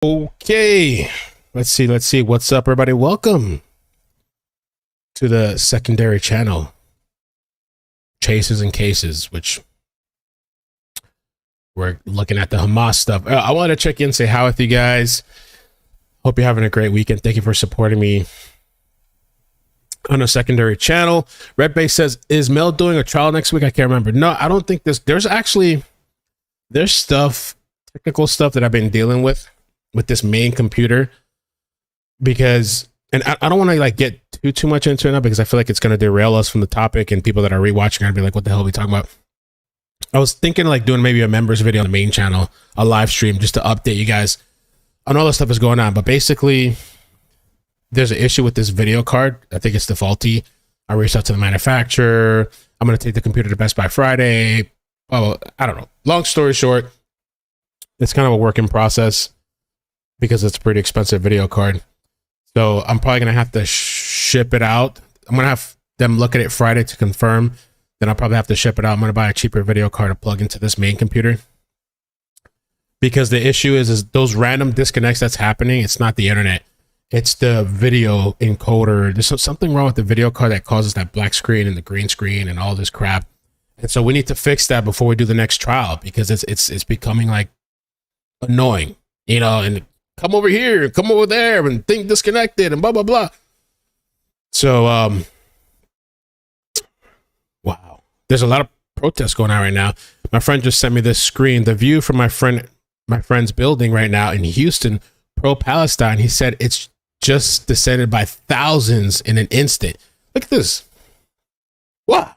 Okay, let's see what's up, everybody. Welcome to the secondary channel, Chases and Cases, which we're looking at the Hamas stuff. I want to check in and say hi with you guys. Hope you're having a great weekend. Thank you for supporting me on a secondary channel. Red Base says, is Mel doing a trial next week? I can't remember. No, I don't think there's stuff, technical stuff that I've been dealing with this main computer, because, and I don't want to like get too much into it now, because I feel like it's going to derail us from the topic, and people that are rewatching are going to be like, what the hell are we talking about? I was thinking like doing maybe a members video on the main channel, a live stream, just to update you guys on all the stuff that's going on. But basically, there's an issue with this video card. I think it's the faulty. I reached out to the manufacturer. I'm going to take the computer to Best Buy Friday. Oh, I don't know. Long story short, it's kind of a work in process, because it's a pretty expensive video card. So I'm probably going to have to ship it out. I'm going to have them look at it Friday to confirm. Then I'll probably have to ship it out. I'm going to buy a cheaper video card to plug into this main computer. Because the issue is those random disconnects that's happening, it's not the internet. It's the video encoder. There's something wrong with the video card that causes that black screen and the green screen and all this crap. And so we need to fix that before we do the next trial, because it's becoming like annoying, you know, and come over here, come over there, and thing disconnected and blah, blah, blah. So, wow. There's a lot of protests going on right now. My friend just sent me this screen, the view from my friend's building right now in Houston, pro-Palestine. He said it's just descended by thousands in an instant. Look at this. What?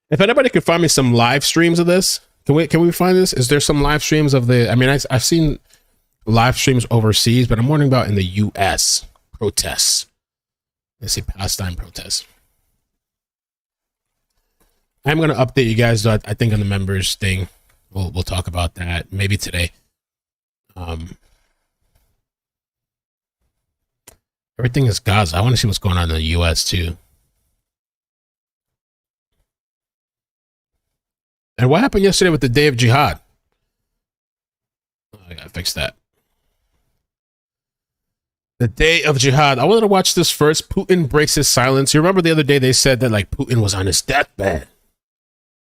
If anybody could find me some live streams of this, can we find this? Is there some live streams of the, I mean, I've seen live streams overseas, but I'm wondering about in the US protests. Let's see, Palestine protests. I'm going to update you guys, though. I think on the members thing, we'll talk about that maybe today. Everything is Gaza. I want to see what's going on in the US too. And what happened yesterday with the Day of Jihad? Oh, I gotta fix that. The Day of Jihad. I wanted to watch this first. Putin breaks his silence. You remember the other day they said that like Putin was on his deathbed.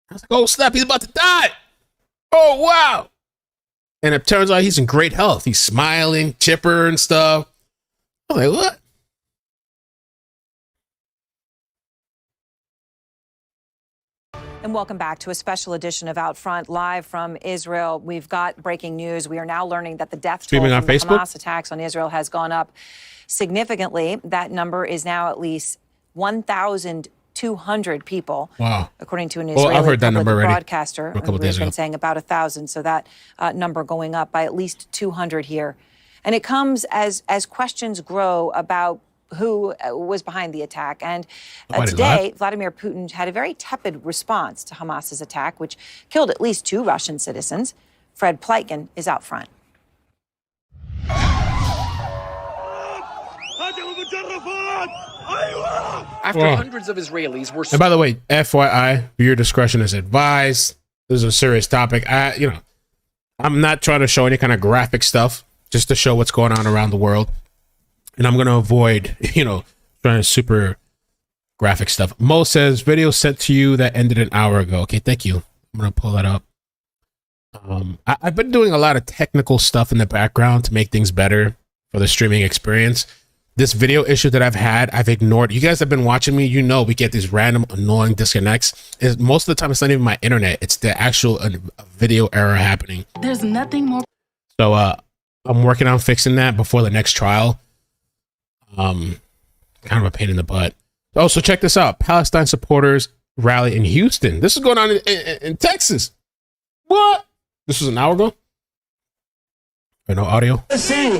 I was like, oh snap, he's about to die. Oh wow. And it turns out he's in great health. He's smiling, chipper and stuff. I'm like, what? And welcome back to a special edition of Out Front, live from Israel. We've got breaking news. We are now learning that the death toll from the Hamas attacks on Israel has gone up significantly. That number is now at least 1,200 people. Wow. According to an Israeli public broadcaster. We've been saying about 1,000, so that number going up by at least 200 here. And it comes as questions grow about who was behind the attack. And today, Vladimir Putin had a very tepid response to Hamas's attack, which killed at least 2 Russian citizens. Fred Pleitgen is out front. After hundreds of Israelis were... And by the way, FYI, viewer discretion is advised. This is a serious topic. I'm not trying to show any kind of graphic stuff, just to show what's going on around the world. And I'm going to avoid, trying to super graphic stuff. Mo says, video sent to you that ended an hour ago. Okay, thank you. I'm going to pull that up. I've been doing a lot of technical stuff in the background to make things better for the streaming experience. This video issue that I've had, I've ignored. You guys have been watching me. You know we get these random annoying disconnects. Most of the time, it's not even my internet. It's the actual video error happening. There's nothing more. So I'm working on fixing that before the next trial. Kind of a pain in the butt. Oh, so check this out. Palestine supporters rally in Houston. This is going on in Texas. What? This was an hour ago? Or no audio? Palestine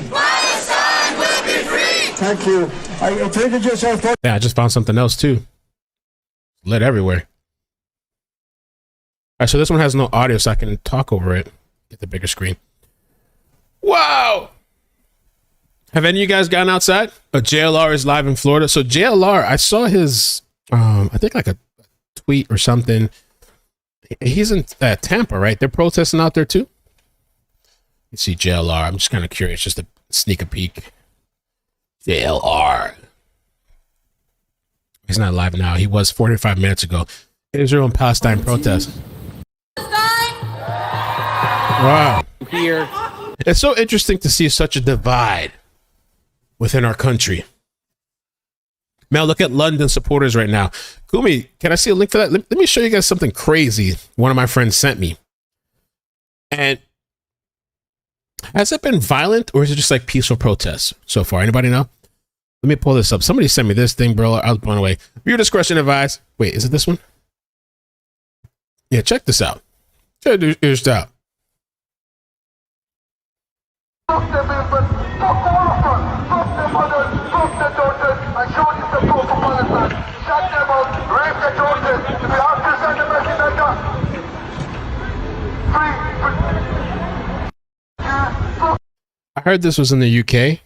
will be free! Thank you. I treated yourself. Yeah, I just found something else too. Lit everywhere. All right, so this one has no audio, so I can talk over it. Get the bigger screen. Wow! Have any of you guys gotten outside? JLR is live in Florida. So JLR, I saw his, I think like a tweet or something. He's in Tampa, right? They're protesting out there too. Let's see JLR. I'm just kind of curious, just to sneak a peek. JLR. He's not live now. He was 45 minutes ago. Israel and Palestine protests. Wow. Here. It's so interesting to see such a divide within our country. Mel, look at London supporters right now. Kumi, can I see a link for that? Let me show you guys something crazy one of my friends sent me. And has it been violent or is it just like peaceful protests so far? Anybody know? Let me pull this up. Somebody sent me this thing, bro. I was blown away. Viewer discretion advised. Wait, is it this one? Yeah, check this out. Check this out. I heard this was in the UK.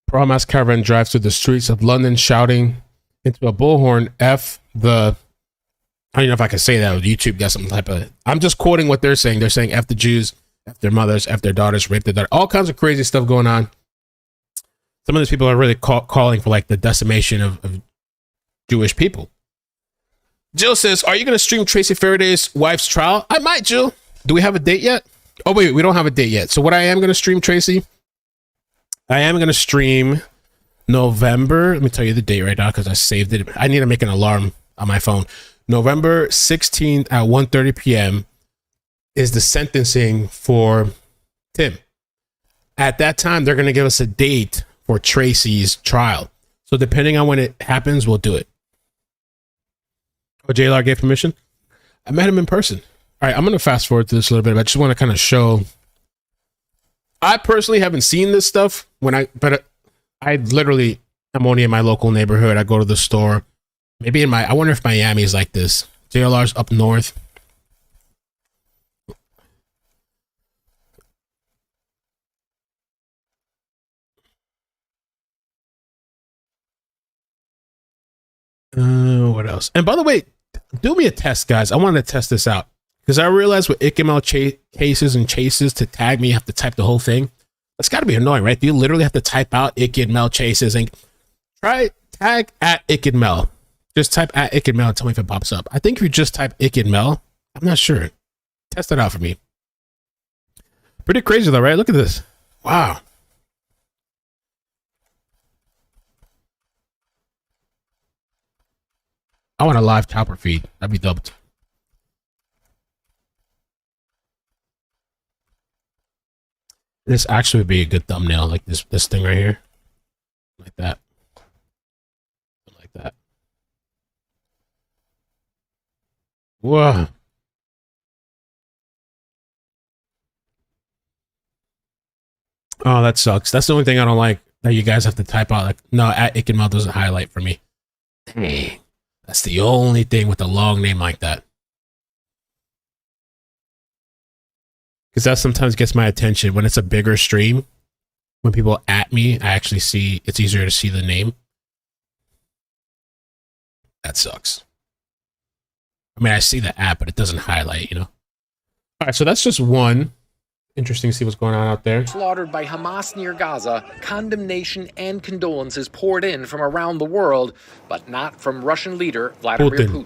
Pro-Hamas caravan drives through the streets of London shouting into a bullhorn, F the... I don't know if I can say that. YouTube got some type of... I'm just quoting what they're saying. They're saying F the Jews, F their mothers, F their daughters, rape their daughters. All kinds of crazy stuff going on. Some of these people are really calling for like the decimation of Jewish people. Jill says, are you going to stream Tracy Faraday's wife's trial? I might, Jill. Do we have a date yet? Oh, wait, we don't have a date yet. So what I am going to stream, Tracy... I am going to stream November. Let me tell you the date right now because I saved it. I need to make an alarm on my phone. November 16th at 1:30 p.m. is the sentencing for Tim. At that time, they're going to give us a date for Tracy's trial. So depending on when it happens, we'll do it. Oh, JLR gave permission? I met him in person. All right, I'm going to fast forward to this a little bit. I just want to kind of show... I personally haven't seen this stuff but I literally am only in my local neighborhood. I go to the store. Maybe I wonder if Miami is like this. JLR's up north. What else? And by the way, do me a test, guys. I wanted to test this out. Because I realized with iCkEdMeL cases and chases to tag me, you have to type the whole thing. That's got to be annoying, right? You literally have to type out iCkEdMeL chases and try tag at iCkEdMeL. Just type at iCkEdMeL and tell me if it pops up. I think if you just type iCkEdMeL, I'm not sure. Test it out for me. Pretty crazy though, right? Look at this. Wow. I want a live chopper feed. That'd be dope. This actually would be a good thumbnail, like this thing right here. Like that. Like that. Whoa. Oh, that sucks. That's the only thing I don't like, that you guys have to type out. Like, no, at iCkEdMeL doesn't highlight for me. Dang. That's the only thing with a long name like that. Because that sometimes gets my attention when it's a bigger stream. When people at me, I actually see, it's easier to see the name. That sucks. I mean, I see the app, but it doesn't highlight, you know? All right, so that's just one. Interesting to see what's going on out there. Slaughtered by Hamas near Gaza, condemnation and condolences poured in from around the world, but not from Russian leader Vladimir Putin.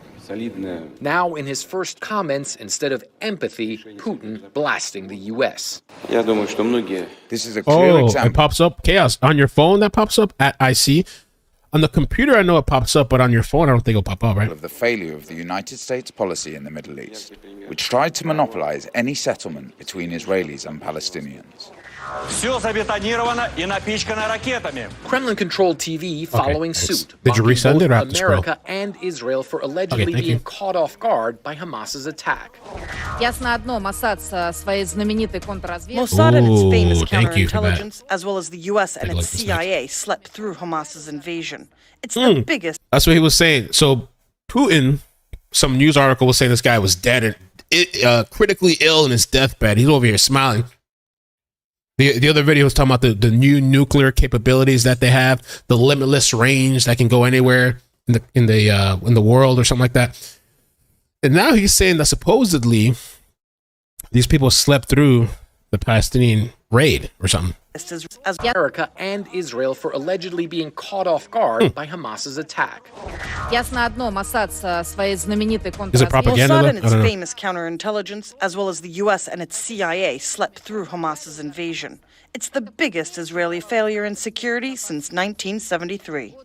Now, in his first comments, instead of empathy, Putin blasting the U.S. This is a clear example. It pops up. Chaos. On your phone, that pops up at IC. On the computer, I know it pops up, but on your phone, I don't think it'll pop up, right? Of the failure of the United States policy in the Middle East, which tried to monopolize any settlement between Israelis and Palestinians. Kremlin-controlled TV following suit. Did you resend it or have to scroll? America and Israel for allegedly being caught off guard by Hamas's attack. Mossad and its famous counterintelligence, as well as the U.S. and its CIA, slept through Hamas's invasion. It's the biggest. That's what he was saying. So Putin, some news article was saying this guy was dead and critically ill in his deathbed. He's over here smiling. The other video was talking about the new nuclear capabilities that they have, the limitless range that can go anywhere in the world or something like that. And now he's saying that supposedly these people slept through the Palestinian raid or something. As America and Israel for allegedly being caught off guard by Hamas's attack. Is it propaganda? Mossad and its famous counterintelligence, as well as the U.S. and its CIA, slept through Hamas's invasion. It's the biggest Israeli failure in security since 1973.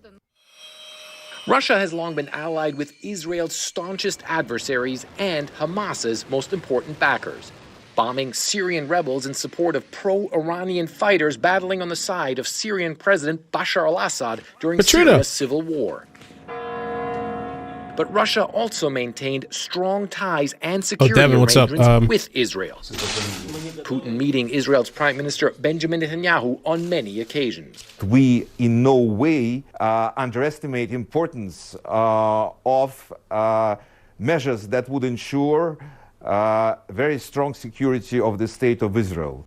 Russia has long been allied with Israel's staunchest adversaries and Hamas's most important backers, bombing Syrian rebels in support of pro-Iranian fighters battling on the side of Syrian President Bashar al-Assad during Syria's civil war. But Russia also maintained strong ties and security arrangements with Israel. Putin meeting Israel's Prime Minister Benjamin Netanyahu on many occasions. We in no way underestimate the importance of measures that would ensure very strong security of the state of Israel.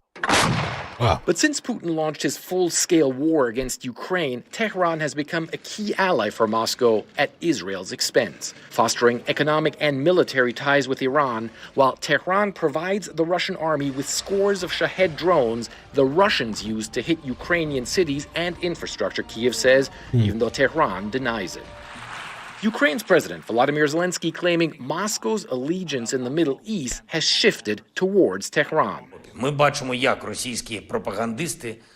Wow. But since Putin launched his full-scale war against Ukraine, Tehran has become a key ally for Moscow at Israel's expense, fostering economic and military ties with Iran, while Tehran provides the Russian army with scores of Shahed drones the Russians used to hit Ukrainian cities and infrastructure, Kyiv says, even though Tehran denies it. Ukraine's President Volodymyr Zelensky claiming Moscow's allegiance in the Middle East has shifted towards Tehran.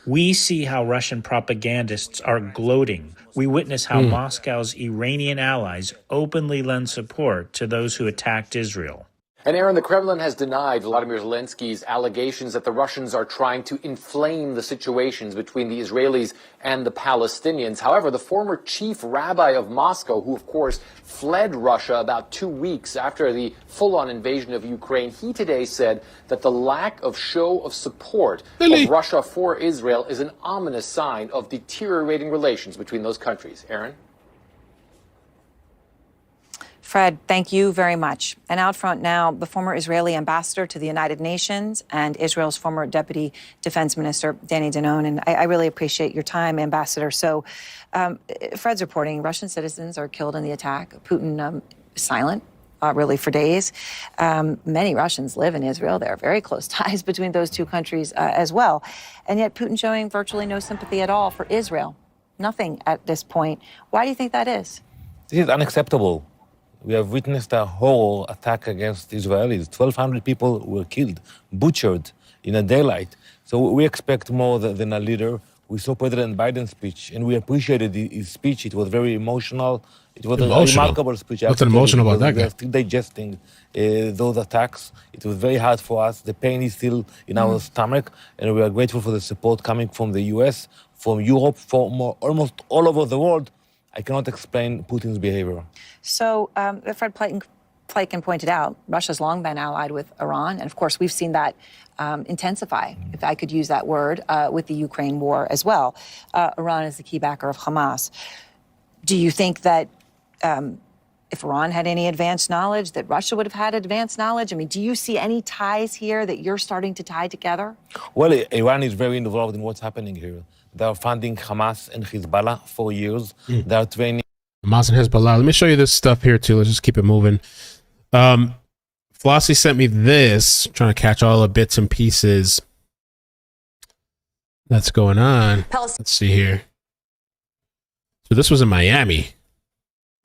We see how Russian propagandists are gloating. We witness how Moscow's Iranian allies openly lend support to those who attacked Israel. And Aaron, the Kremlin has denied Volodymyr Zelensky's allegations that the Russians are trying to inflame the situations between the Israelis and the Palestinians. However, the former chief rabbi of Moscow, who of course fled Russia about 2 weeks after the full-on invasion of Ukraine, he today said that the lack of show of support of Russia for Israel is an ominous sign of deteriorating relations between those countries. Aaron? Fred, thank you very much. And out front now, the former Israeli ambassador to the United Nations and Israel's former deputy defense minister, Danny Danon. And I really appreciate your time, Ambassador. So Fred's reporting Russian citizens are killed in the attack. Putin silent, really, for days. Many Russians live in Israel. There are very close ties between those two countries as well. And yet Putin showing virtually no sympathy at all for Israel. Nothing at this point. Why do you think that is? This is unacceptable. We have witnessed a horror attack against Israelis. 1,200 people were killed, butchered in a daylight. So we expect more than a leader. We saw President Biden's speech, and we appreciated his speech. It was very emotional. It was a remarkable speech. What's emotional about that guy? We are still digesting those attacks. It was very hard for us. The pain is still in our stomach, and we are grateful for the support coming from the U.S., from Europe, from almost all over the world. I cannot explain Putin's behavior. So, Fred Pleitgen pointed out, Russia's long been allied with Iran. And of course, we've seen that intensify, if I could use that word, with the Ukraine war as well. Iran is the key backer of Hamas. Do you think that if Iran had any advanced knowledge, that Russia would have had advanced knowledge? I mean, do you see any ties here that you're starting to tie together? Well, Iran is very involved in what's happening here. They are funding Hamas and Hezbollah for years. They are training Hamas and Hezbollah. Let me show you this stuff here too. Let's just keep it moving. Flossie sent me this, trying to catch all the bits and pieces that's going on. Let's see here. So this was in Miami.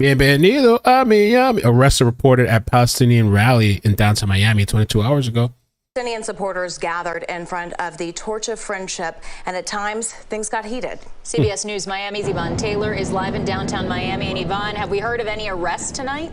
Bienvenido a Miami. Arrests are reported at Palestinian rally in downtown Miami 22 hours ago. Palestinian supporters gathered in front of the Torch of Friendship, and at times things got heated. CBS News Miami's Yvonne Taylor is live in downtown Miami. And Yvonne, have we heard of any arrests tonight?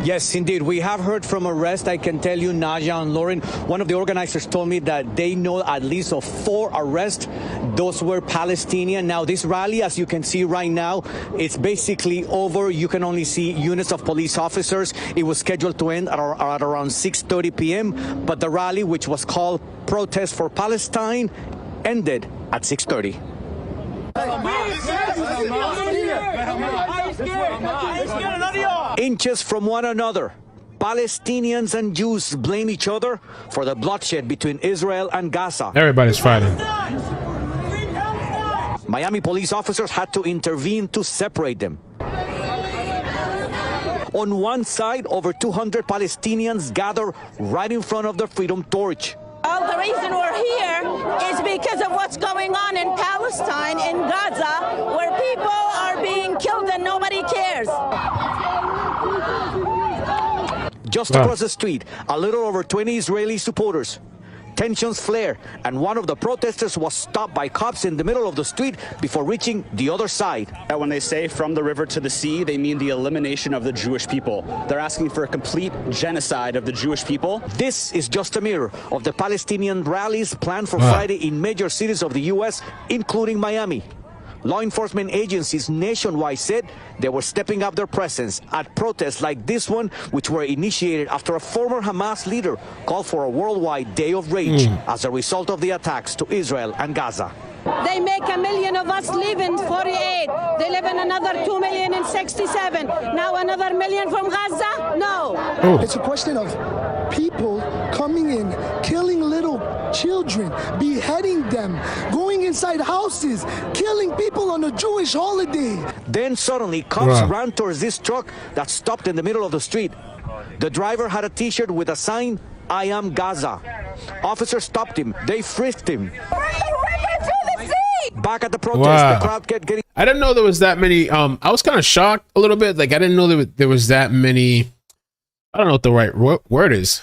Yes, indeed. We have heard from arrests. I can tell you, Naja and Lauren, one of the organizers told me that they know at least of 4 arrests. Those were Palestinian. Now, this rally, as you can see right now, it's basically over. You can only see units of police officers. It was scheduled to end at around 6:30 p.m., but the rally, which was called Protest for Palestine, ended at 6:30. Inches from one another, Palestinians and Jews blame each other for the bloodshed between Israel and Gaza. Everybody's fighting. Miami police officers had to intervene to separate them. On one side, over 200 Palestinians gather right in front of the Freedom Torch. Well, the reason we're here is because of what's going on in Palestine, in Gaza, where people are being killed and nobody cares. Just across the street, a little over 20 Israeli supporters. Tensions flare, and one of the protesters was stopped by cops in the middle of the street before reaching the other side. When they say from the river to the sea, they mean the elimination of the Jewish people. They're asking for a complete genocide of the Jewish people. This is just a mirror of the Palestinian rallies planned for Friday in major cities of the U.S., including Miami. Law enforcement agencies nationwide said they were stepping up their presence at protests like this one, which were initiated after a former Hamas leader called for a worldwide day of rage as a result of the attacks to Israel and Gaza. They make 1 million of us live in 48. They live in another 2 million in 67. Now another million from Gaza? No. It's a question of people coming in, killing little children, beheading them, going inside houses, killing people on a Jewish holiday. Then suddenly cops ran towards this truck that stopped in the middle of the street. The driver had a t-shirt with a sign, "I am Gaza." Officers stopped him. They frisked him. Back at the protest, the crowd kept getting... I didn't know there was that many. I was kind of shocked a little bit. Like, I didn't know there was that many. I don't know what the right word is.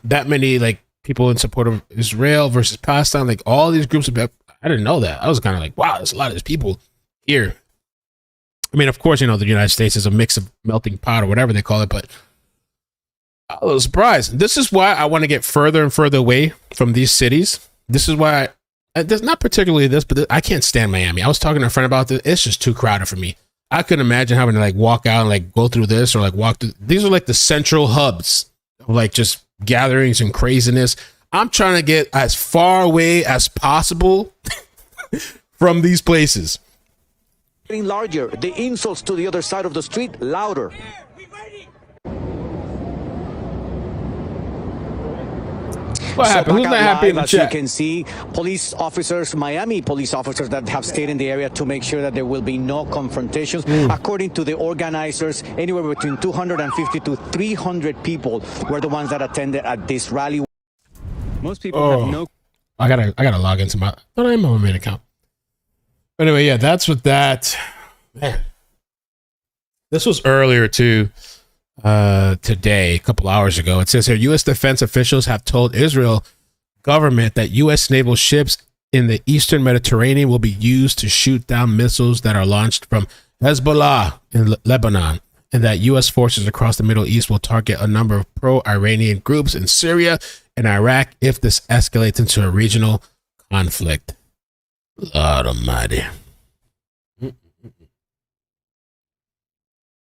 That many, like, people in support of Israel versus Palestine. Like, all these groups. I didn't know that. I was kind of like, wow, there's a lot of these people here. I mean, of course, you know, the United States is a mix of melting pot or whatever they call it, but I was surprised. This is why I want to get further and further away from these cities. This is why there's not particularly this, but I can't stand Miami. I was talking to a friend about this. It's just too crowded for me. I couldn't imagine having to like walk out and like go through this or like walk through. These are like the central hubs of like just gatherings and craziness. I'm trying to get as far away as possible from these places. Getting larger, the insults to the other side of the street louder. What happened? Who's not happy in the chat? As you can see, police officers, Miami police officers that have stayed in the area to make sure that there will be no confrontations. According to the organizers, anywhere between 250 to 300 people were the ones that attended at this rally. Most people have no... I gotta log into my... I am on my main account. Anyway, yeah, that's what that... Man. This was earlier too. Today, a couple hours ago. It says here, U.S. defense officials have told Israel government that U.S. naval ships in the eastern Mediterranean will be used to shoot down missiles that are launched from Hezbollah in Lebanon, and that U.S. forces across the Middle East will target a number of pro-Iranian groups in Syria and Iraq if this escalates into a regional conflict. Lord Almighty.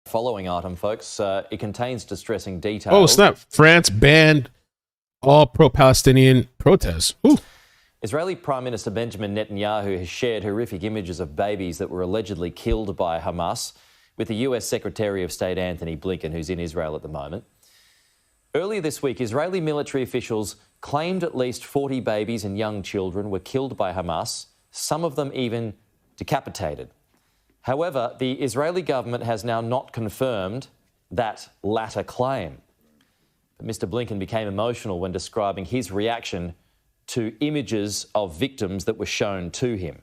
Following item, folks, it contains distressing details. Oh, snap. France banned all pro-Palestinian protests. Ooh. Israeli Prime Minister Benjamin Netanyahu has shared horrific images of babies that were allegedly killed by Hamas with the US Secretary of State Antony Blinken, who's in Israel at the moment. Earlier this week, Israeli military officials claimed at least 40 babies and young children were killed by Hamas, some of them even decapitated. However, the Israeli government has now not confirmed that latter claim. But Mr. Blinken became emotional when describing his reaction to images of victims that were shown to him.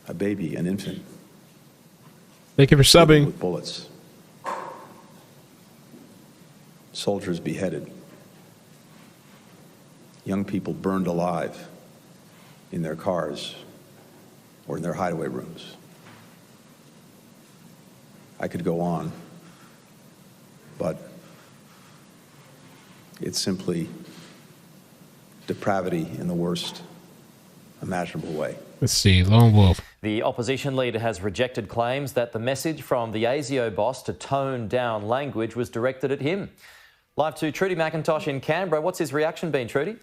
A baby, an infant. Thank you for subbing. With bullets. Soldiers beheaded. Young people burned alive in their cars or in their hideaway rooms. I could go on, but it's simply depravity in the worst imaginable way. Let's see, Lone Wolf. The opposition leader has rejected claims that the message from the ASIO boss to tone down language was directed at him. Live to Trudy McIntosh in Canberra. What's his reaction been, Trudy?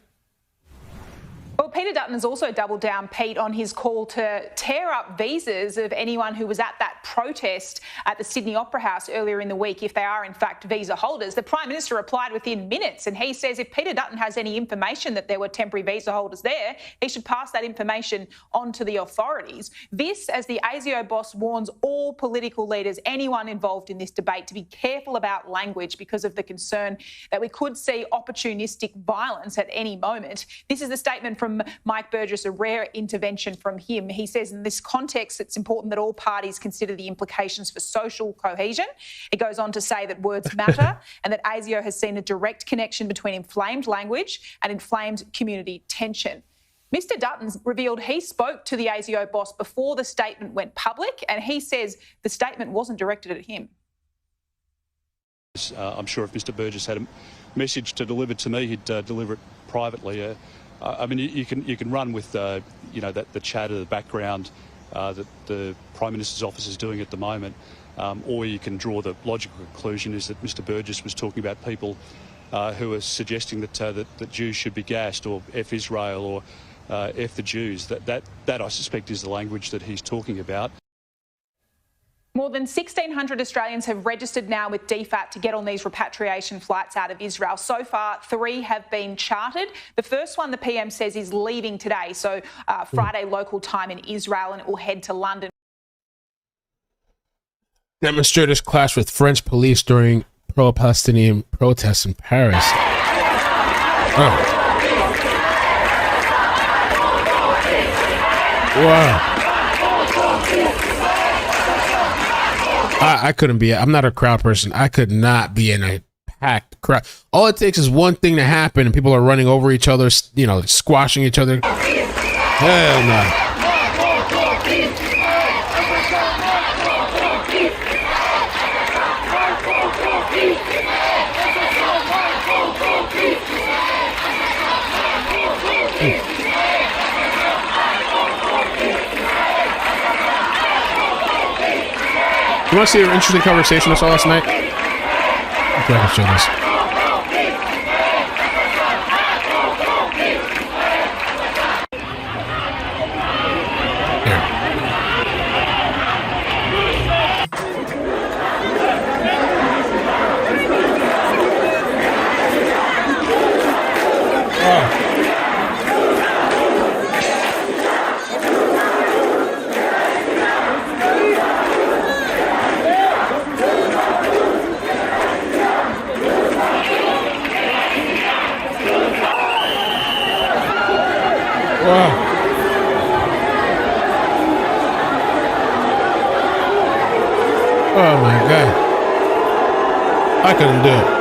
Well, Peter Dutton has also doubled down, Pete, on his call to tear up visas of anyone who was at that protest at the Sydney Opera House earlier in the week, if they are in fact visa holders. The Prime Minister replied within minutes, and he says if Peter Dutton has any information that there were temporary visa holders there, he should pass that information on to the authorities. This, as the ASIO boss warns all political leaders, anyone involved in this debate, to be careful about language because of the concern that we could see opportunistic violence at any moment. This is the statement from Mike Burgess, a rare intervention from him. He says in this context, it's important that all parties consider the implications for social cohesion. It goes on to say that words matter and that ASIO has seen a direct connection between inflamed language and inflamed community tension. Mr Dutton revealed he spoke to the ASIO boss before the statement went public, and he says the statement wasn't directed at him. I'm sure if Mr Burgess had a message to deliver to me, he'd deliver it privately. I mean, you can run with the chatter, the background that the Prime Minister's office is doing at the moment, or you can draw the logical conclusion is that Mr Burgess was talking about people who are suggesting that Jews should be gassed, or F Israel, or F the Jews. That I suspect is the language that he's talking about. More than 1,600 Australians have registered now with DFAT to get on these repatriation flights out of Israel. So far, 3 have been chartered. The first one, the PM says, is leaving today, so Friday local time in Israel, and it will head to London. Demonstrators clashed with French police during pro-Palestinian protests in Paris. Oh. Wow. I couldn't be. I'm not a crowd person. I could not be in a packed crowd. All it takes is one thing to happen, and people are running over each other, squashing each other. Hell no. You want to see an interesting conversation I saw last night? Okay, I can show this. Oh my God. I couldn't do it.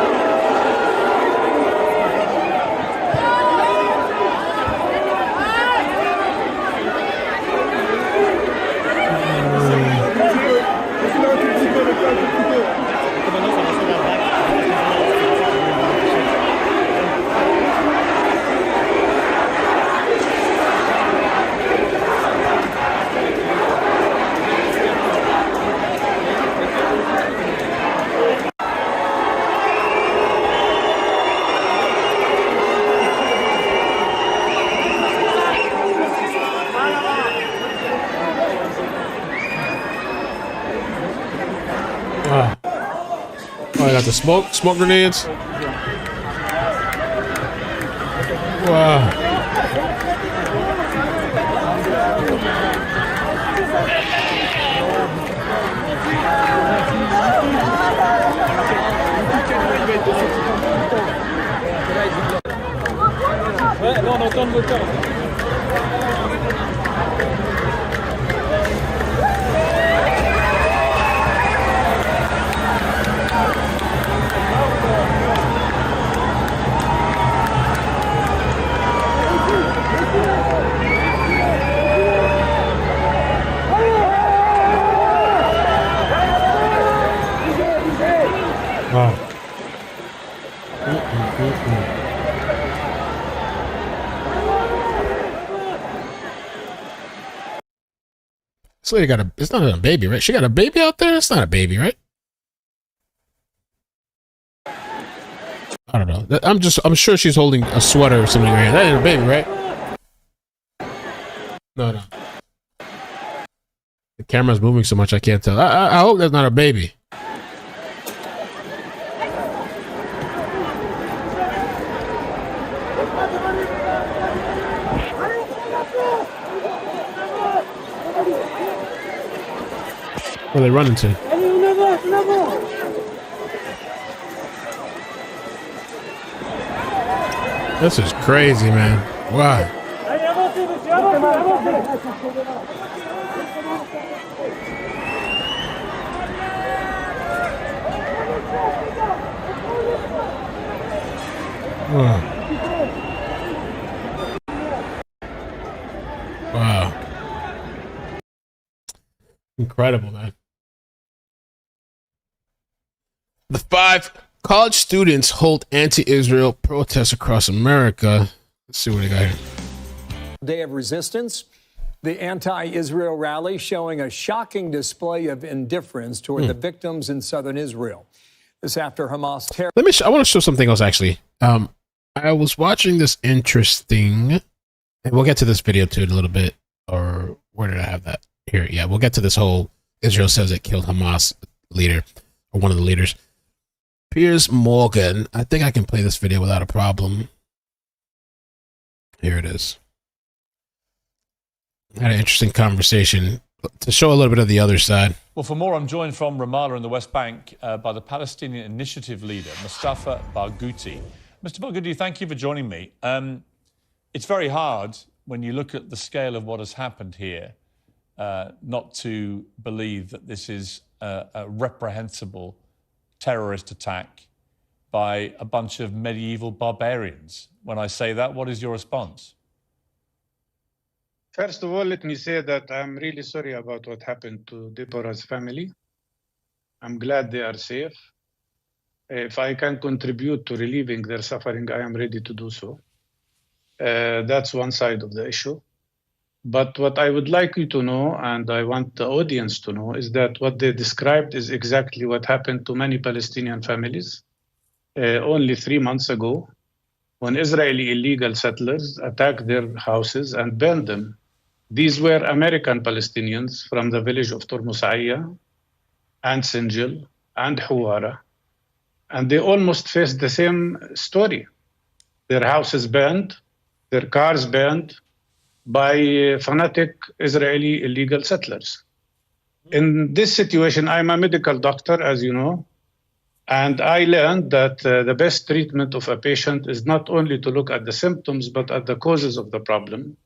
Oh, I got the smoke grenades. Wow. Wow. This lady got a, it's not a baby, right? She got a baby out there? It's not a baby, right? I don't know. I'm sure she's holding a sweater or something right here. That ain't a baby, right? No. The camera's moving so much I can't tell. I hope that's not a baby. Where are they running to? This is crazy, man. Wow. Wow. Incredible, man. The 5 college students hold anti-Israel protests across America. Let's see what they got here. Day of resistance. The anti-Israel rally showing a shocking display of indifference toward the victims in southern Israel. This after Hamas terror. I want to show something else, actually. I was watching this interesting, and we'll get to this video too in a little bit. Or where did I have that? Here, yeah, we'll get to this whole Israel says it killed Hamas leader, or one of the leaders. Piers Morgan. I think I can play this video without a problem. Here it is. I had an interesting conversation to show a little bit of the other side. Well, for more, I'm joined from Ramallah in the West Bank by the Palestinian Initiative leader, Mustafa Barghouti. Mr. Barghouti, thank you for joining me. It's very hard when you look at the scale of what has happened here not to believe that this is a reprehensible terrorist attack by a bunch of medieval barbarians. When I say that, what is your response? First of all, let me say that I'm really sorry about what happened to Deborah's family. I'm glad they are safe. If I can contribute to relieving their suffering, I am ready to do so. That's one side of the issue. But what I would like you to know, and I want the audience to know, is that what they described is exactly what happened to many Palestinian families only 3 months ago, when Israeli illegal settlers attacked their houses and burned them. These were American Palestinians from the village of Tormusaiya and Sinjil and Huwara. And they almost faced the same story. Their houses burned, their cars burned by fanatic Israeli illegal settlers. In this situation, I'm a medical doctor, as you know, and I learned that the best treatment of a patient is not only to look at the symptoms, but at the causes of the problem.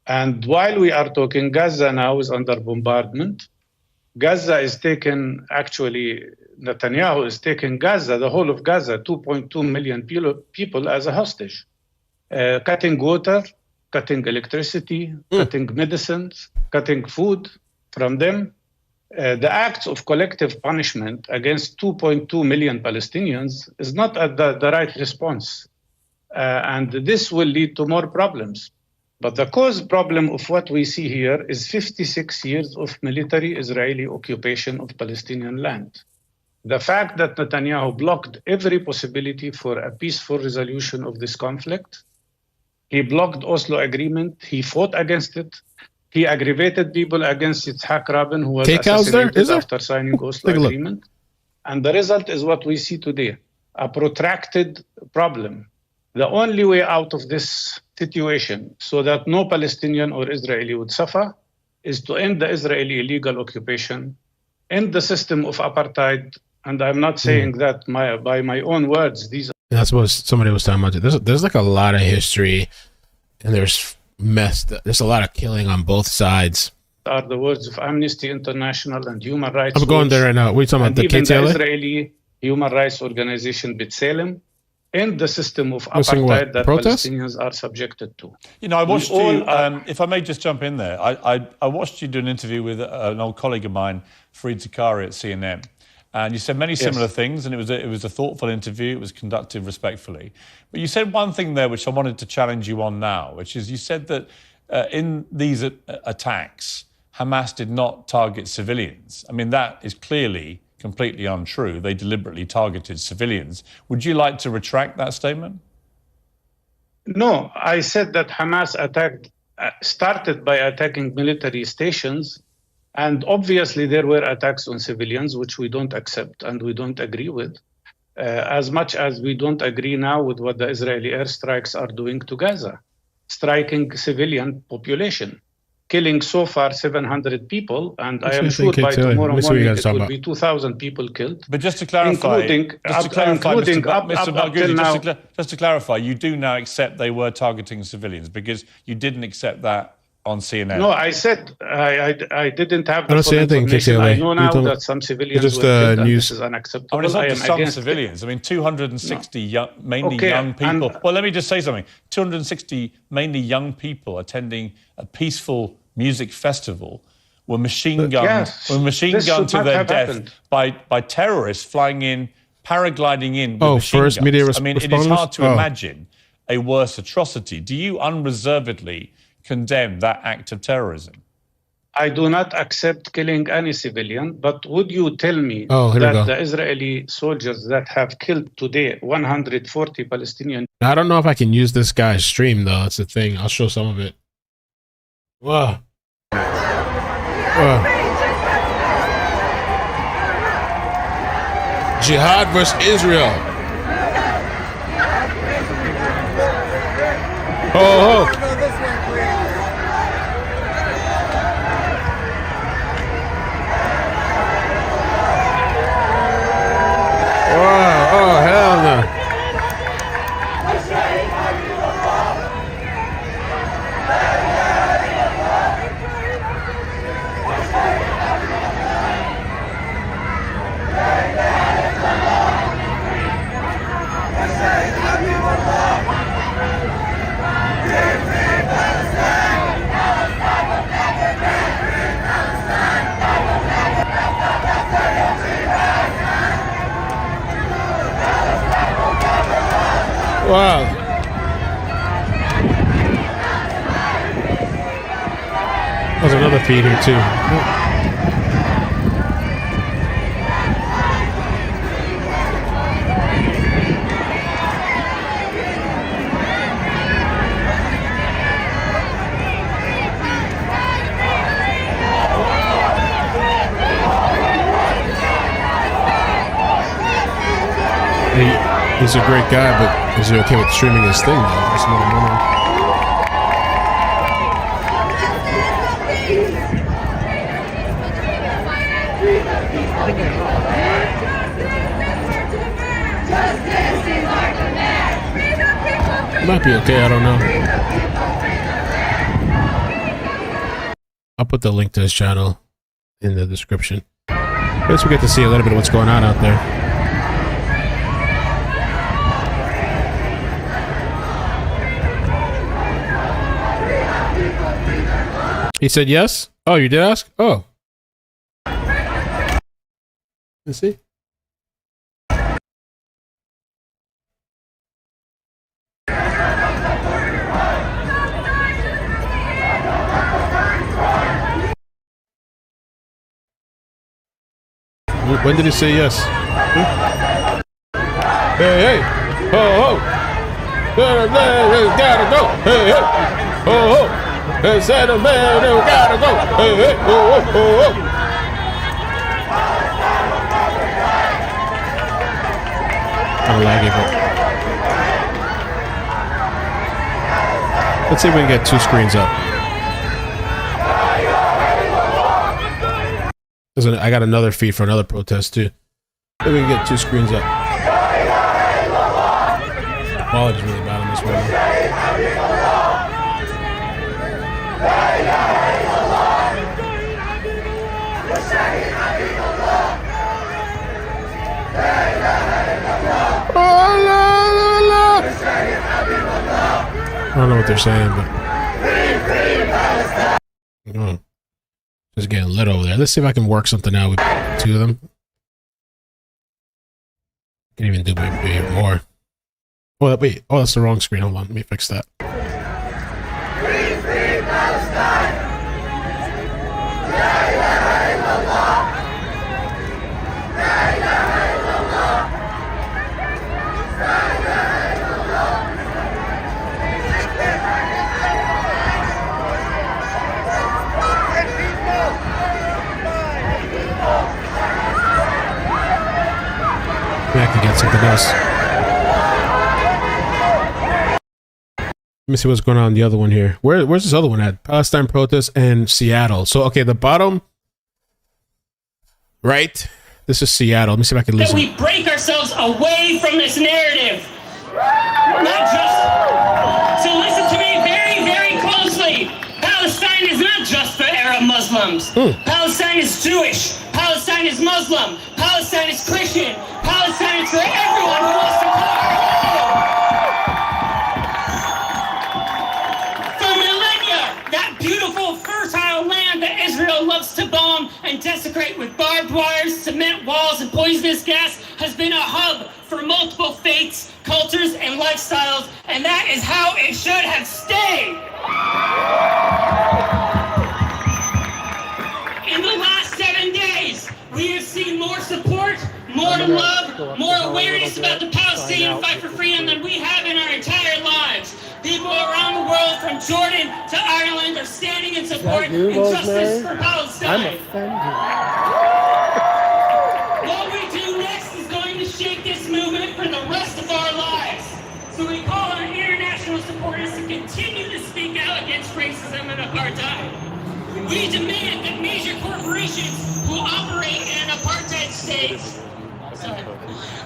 And while we are talking, Gaza now is under bombardment. Gaza is taken, actually, Netanyahu is taking Gaza, the whole of Gaza, 2.2 million people as a hostage, cutting water, cutting electricity, cutting medicines, cutting food from them. The acts of collective punishment against 2.2 million Palestinians is not the right response. And this will lead to more problems. But the cause problem of what we see here is 56 years of military Israeli occupation of Palestinian land. The fact that Netanyahu blocked every possibility for a peaceful resolution of this conflict, he blocked Oslo Agreement, he fought against it, he aggravated people against Yitzhak Rabin, who was assassinated after signing Oslo Agreement. And the result is what we see today, a protracted problem. The only way out of this situation, so that no Palestinian or Israeli would suffer, is to end the Israeli illegal occupation, end the system of apartheid. And I'm not saying that by my own words. That's what somebody was talking about. There's like a lot of history, and there's a lot of killing on both sides. Are the words of Amnesty International and Human Rights Watch. I'm going there right now. We're talking about the KTLA? The Israeli human rights organization B'Tselem, and the system of apartheid that Palestinians are subjected to. You know, I watched you, if I may just jump in there, I watched you do an interview with an old colleague of mine, Fareed Zakari at CNN. And you said many similar things, and it was a thoughtful interview. It was conducted respectfully. But you said one thing there which I wanted to challenge you on now, which is you said that in these attacks, Hamas did not target civilians. I mean, that is clearly completely untrue. They deliberately targeted civilians. Would you like to retract that statement? No, I said that Hamas attacked started by attacking military stations. And obviously, there were attacks on civilians, which we don't accept and we don't agree with. As much as we don't agree now with what the Israeli airstrikes are doing to Gaza, striking civilian population, killing so far 700 people, and I am sure by tomorrow morning it will be 2,000 people killed. But just to clarify, just to clarify, you do now accept they were targeting civilians, because you didn't accept that on CNN. No, I said I didn't have the full information. I know now that some civilians were killed, and this is unacceptable. I mean, it's not just some civilians. I mean, 260 mainly young people. Well, let me just say something. 260 mainly young people attending a peaceful music festival were machine gunned to their death by terrorists flying in, paragliding in with machine guns. Media I mean, it is hard to imagine a worse atrocity. Do you unreservedly condemn that act of terrorism? I do not accept killing any civilian, but would you tell me that the Israeli soldiers that have killed today 140 Palestinians... I don't know if I can use this guy's stream, though. That's the thing. I'll show some of it. Whoa. Jihad versus Israel. Oh. Oh, hell no. Wow. There's another feed here too. He's a great guy, but is he okay with streaming his thing, though? That's what I'm wondering. It might be okay, I don't know. I'll put the link to his channel in the description. At least we get to see a little bit of what's going on out there. He said yes? Oh, you did ask? Oh. Let's see. When did he say yes? Hey, hey. Oh, oh. Gotta go. Hey, hey. Oh, oh. They said a man, they gotta go. Hey, hey, oh, oh, oh, oh. I'm lagging, but let's see if we can get two screens up. I got another feed for another protest too. Maybe we can get two screens up. Quality's really bad on this one. I don't know what they're saying, but just getting lit over there. Let's see if I can work something out with two of them. Can even do maybe more. Oh wait, oh that's the wrong screen. Hold on, let me fix that. and get something else. Let me see what's going on in the other one here. Where's this other one at? Palestine protests and Seattle. So, okay, the bottom right, this is Seattle. Let me see if I can listen. That we break ourselves away from this narrative. Not just, so listen to me very, very closely. Palestine is not just for Arab Muslims. Palestine is Jewish. Palestine is Muslim. Palestine is Christian. Palestine is for everyone who wants to call it home. For millennia, that beautiful, fertile land that Israel loves to bomb and desecrate with barbed wires, cement walls, and poisonous gas has been a hub for multiple faiths, cultures, and lifestyles, and that is how it should have stayed. In the last 7 days, we have seen more support, more love, more awareness about the Palestinian fight for freedom than we have in our entire lives. People around the world, from Jordan to Ireland, are standing in support and justice for Palestine. I'm offended. What we do next is going to shape this movement for the rest of our lives. So we call on international supporters to continue to speak out against racism and apartheid. We demand that major corporations who operate in an apartheid state,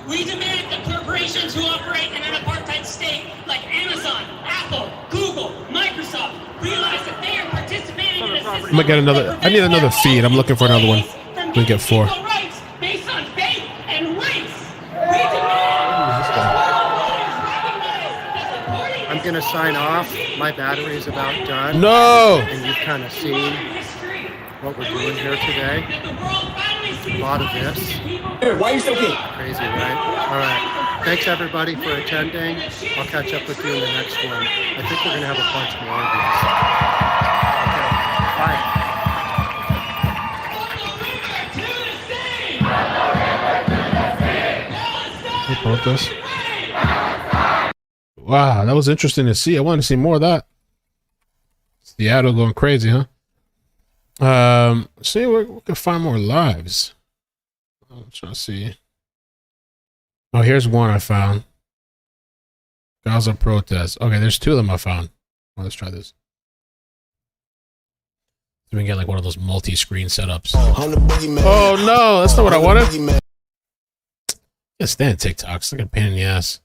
we demand that corporations who operate in an apartheid state like Amazon, Apple, Google, Microsoft realize that they are participating in a system. I'm gonna get another. I need another feed. I'm looking for another one. We get 4. Rights based on faith and race. We demand I'm going to sign off. My battery is about done. No! And you've kind of seen what we're doing here today. A lot of this. Why are you so big? Crazy, right? All right. Thanks, everybody, for attending. I'll catch up with you in the next one. I think we're going to have a bunch more of these. Okay, bye. Hey, protest. Wow, that was interesting to see. I want to see more of that. Seattle going crazy, huh? See, we can find more lives. I'm trying to see. Oh, here's one I found. Gaza protest. Okay, there's 2 of them I found. Well, let's try this. So we can get like one of those multi-screen setups. Oh no, that's not what I wanted. Can't stand TikToks. Like a pain in the ass.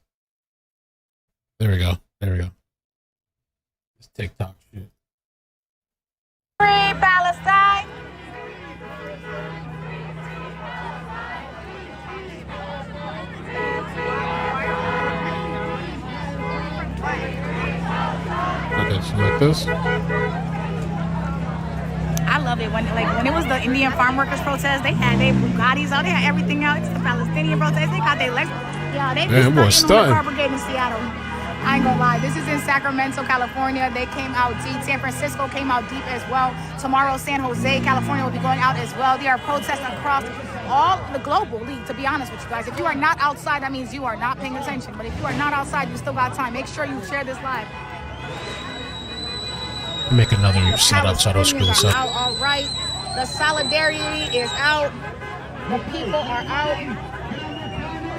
There we go. There we go. It's TikTok shit. Free Palestine! Okay, so like this. I love it when it was the Indian farm workers protest, they had their Bugattis out, they had everything out. It's the Palestinian protest, they got their legs. Yeah, they was the car brigade in Seattle. I ain't gonna lie, this is in Sacramento, California. They came out deep. San Francisco came out deep as well. Tomorrow, San Jose, California will be going out as well. They are protesting across all the global league, to be honest with you guys. If you are not outside, that means you are not paying attention. But if you are not outside, you still got time. Make sure you share this live. Make another setup so I don't screw this up. All right, the solidarity is out. The people are out.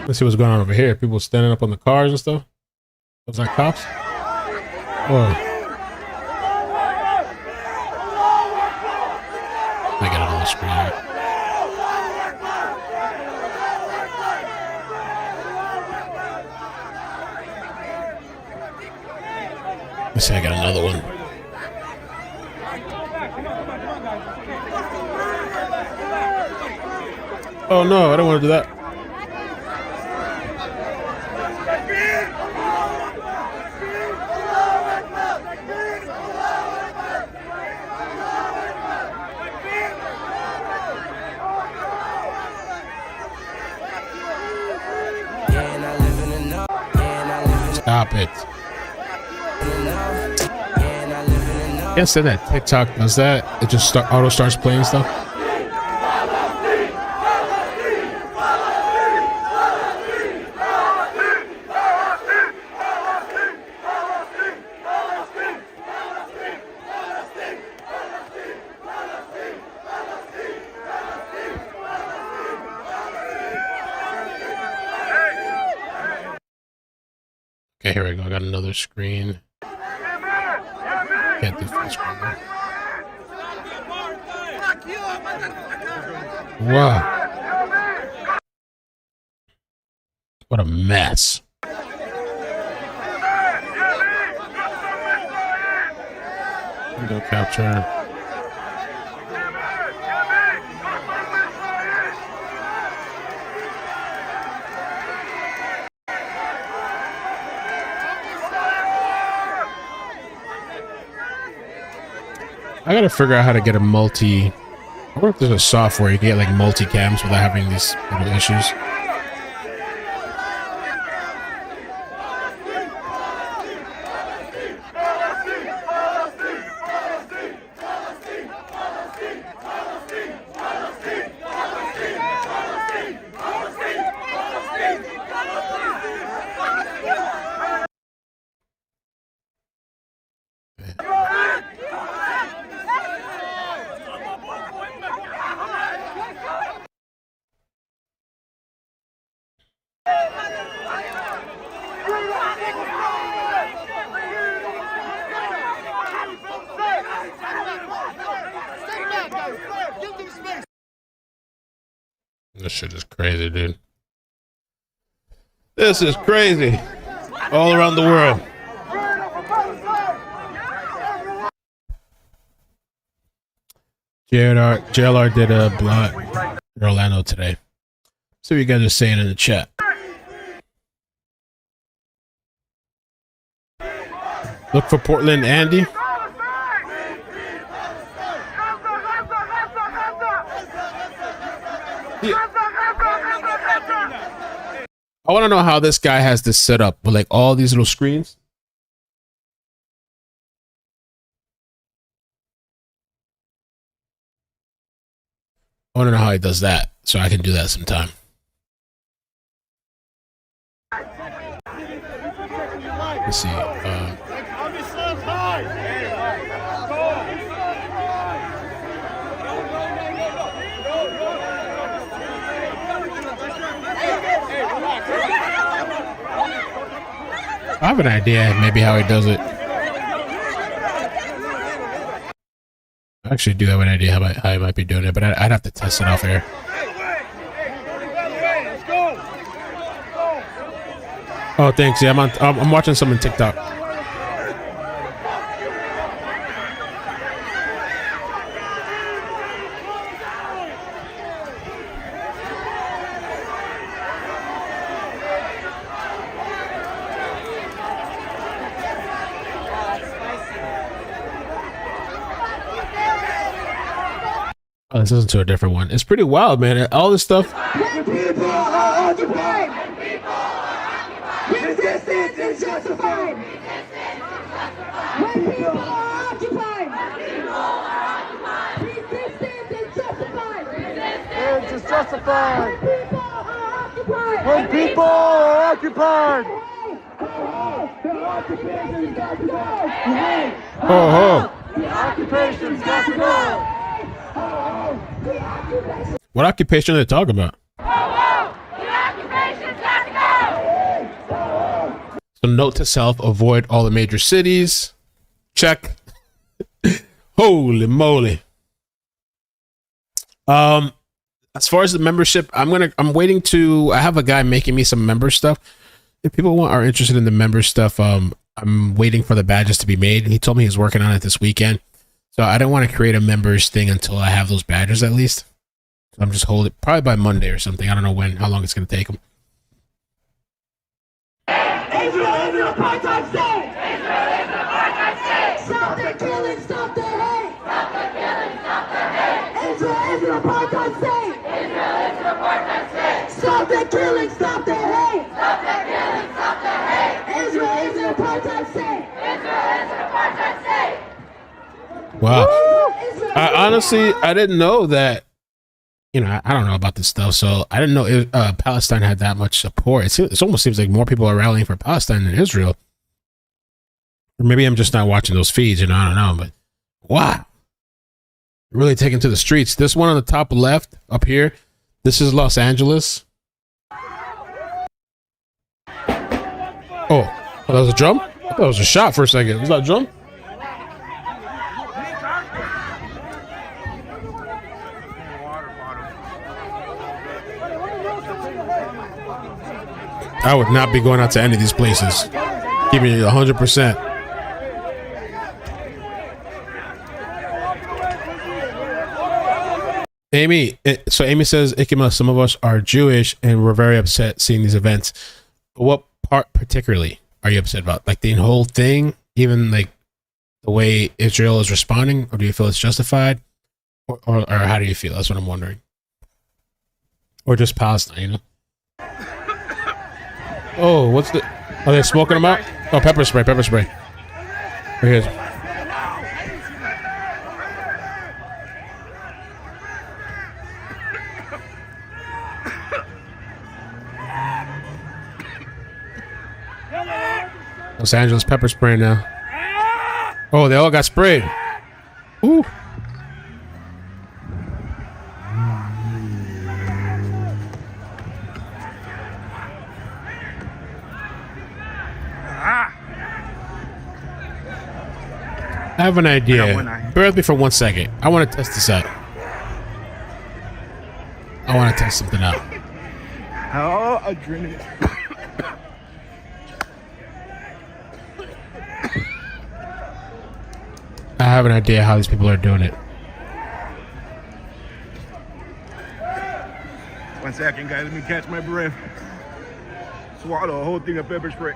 Let's see what's going on over here. People standing up on the cars and stuff. Was that cops? Whoa. I got it on the screen here. Let's see, I got another one. Oh no, I don't want to do that. Stop it. Can't say that TikTok does that. It just auto starts playing stuff. Okay, here we go. I got another screen. Can't do full screen though. Wow. What a mess. Window capture. I gotta figure out how to get a multi. I wonder if there's a software you can get like multi-cams without having these little issues. This shit is crazy, dude. This is crazy. All around the world. JLR did a blog in Orlando today. So you guys are saying in the chat. Look for Portland Andy. I want to know how this guy has this set up with like all these little screens. I want to know how he does that so I can do that sometime. Let's see. I have an idea maybe how he does it. I actually do have an idea how he might be doing it, but I'd have to test it off air. Oh, thanks. Yeah, I'm watching some on TikTok. Oh, this isn't to a different one. It's pretty wild, man. All this stuff. When people are occupied, resistance is justified. When people are occupied, resistance is justified. Resistance is justified. When people are occupied. The occupation's got to go. The occupation's got to go. What occupation are they talking about? So note to self, avoid all the major cities. Check. Holy moly. As far as the membership, I have a guy making me some member stuff. If people are interested in the member stuff, I'm waiting for the badges to be made. He told me he's working on it this weekend. So I don't want to create a members thing until I have those badges at least. So I'm just holding probably by Monday or something. I don't know how long it's going to take them. Israel is an apartheid state. Israel is an apartheid state. Stop the killing, stop the hate. Stop the killing, stop the hate. Israel is an apartheid state. Israel is an apartheid state. Stop the killing, stop the hate. Stop the killing, stop the hate. Israel is an apartheid state. Israel is an apartheid state. Wow. I didn't know that, I don't know about this stuff, so I didn't know Palestine had that much support. It almost seems like more people are rallying for Palestine than Israel. Or maybe I'm just not watching those feeds, I don't know, but wow. Really taking to the streets. This one on the top left up here, this is Los Angeles. Oh, Oh, that was a drum? I thought it was a shot for a second. Was that a drum? I would not be going out to any of these places. Give me 100%. Amy, so Amy says, iCkEdMeL, some of us are Jewish and we're very upset seeing these events. But what part particularly are you upset about? Like the whole thing, even like the way Israel is responding, or do you feel it's justified? Or how do you feel? That's what I'm wondering. Or just Palestine, you know? Oh, what's the... Are they smoking them out? Oh, pepper spray. Right here. Los Angeles pepper spray now. Oh, they all got sprayed. Ooh. I have an idea. Bear with me for 1 second. I want to test this out. I want to test something out. Oh, adrenaline. I have an idea how these people are doing it. 1 second, guys. Let me catch my breath. Swallow a whole thing of pepper spray.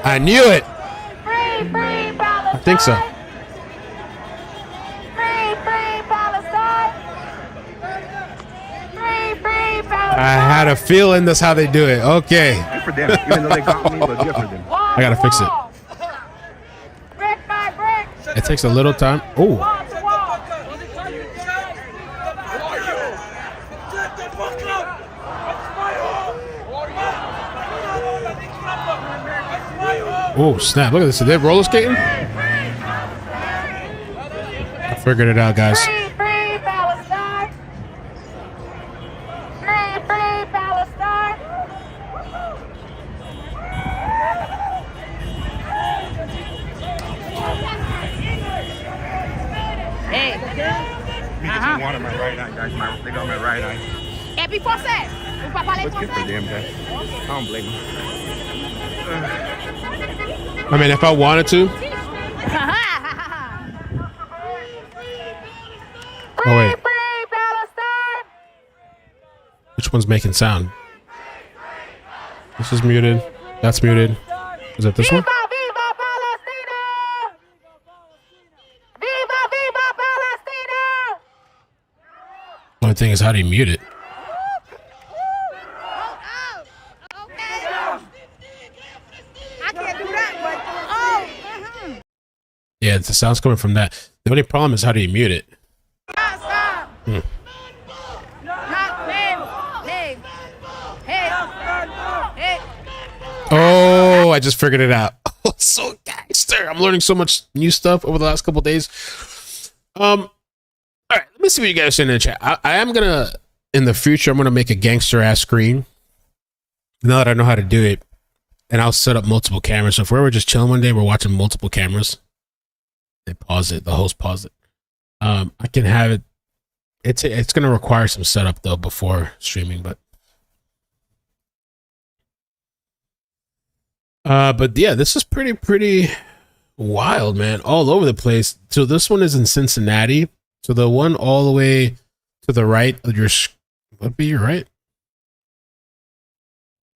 I knew it. I think so. I had a feeling that's how they do it. Okay. Good for them. Even though they got me, but good for them. I gotta fix it. It takes a little time. Oh. Oh, snap. Look at this. Are they roller skating? I figured it out, guys. Free Palestine! Free Palestine! Hey. Me get some water in my right eye, guys. They got my right eye. Et puis français. Ou pas parler What's good for français? them, guys? I don't blame them. I mean, if I wanted to. Oh, wait. Which one's making sound? This is muted. That's muted. Is that this one? The only thing is, how do you mute it? Yeah, the sound's coming from that. The only problem is, how do you mute it? Oh, I just figured it out. Oh, so gangster. I'm learning so much new stuff over the last couple of days. All right, let me see what you guys are saying in the chat. I am gonna, in the future, I'm gonna make a gangster ass screen. Now that I know how to do it, and I'll set up multiple cameras. So if we're just chilling one day, we're watching multiple cameras. They pause it. The host pause it. I can have it. It's gonna require some setup though before streaming, but yeah, this is pretty wild, man. All over the place. So this one is in Cincinnati. So the one all the way to the right of your, would be your right?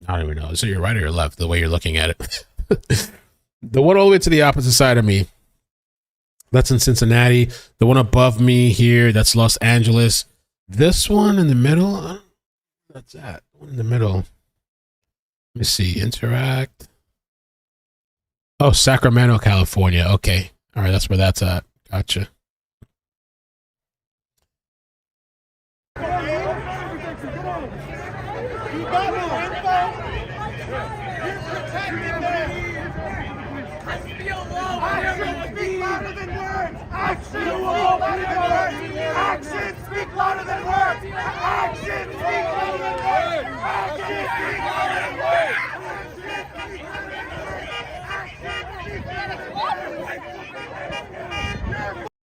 I don't even know. Is it your right or your left? The way you're looking at it. The one all the way to the opposite side of me, that's in Cincinnati. The one above me here, that's Los Angeles. This one in the middle, that's that. One in the middle. Let me see. Interact. Oh, Sacramento, California. Okay. All right, that's where that's at. Gotcha. speak louder than words. Actions speak louder than words. Actions speak louder than words. Actions speak louder than words. Actions speak louder than words.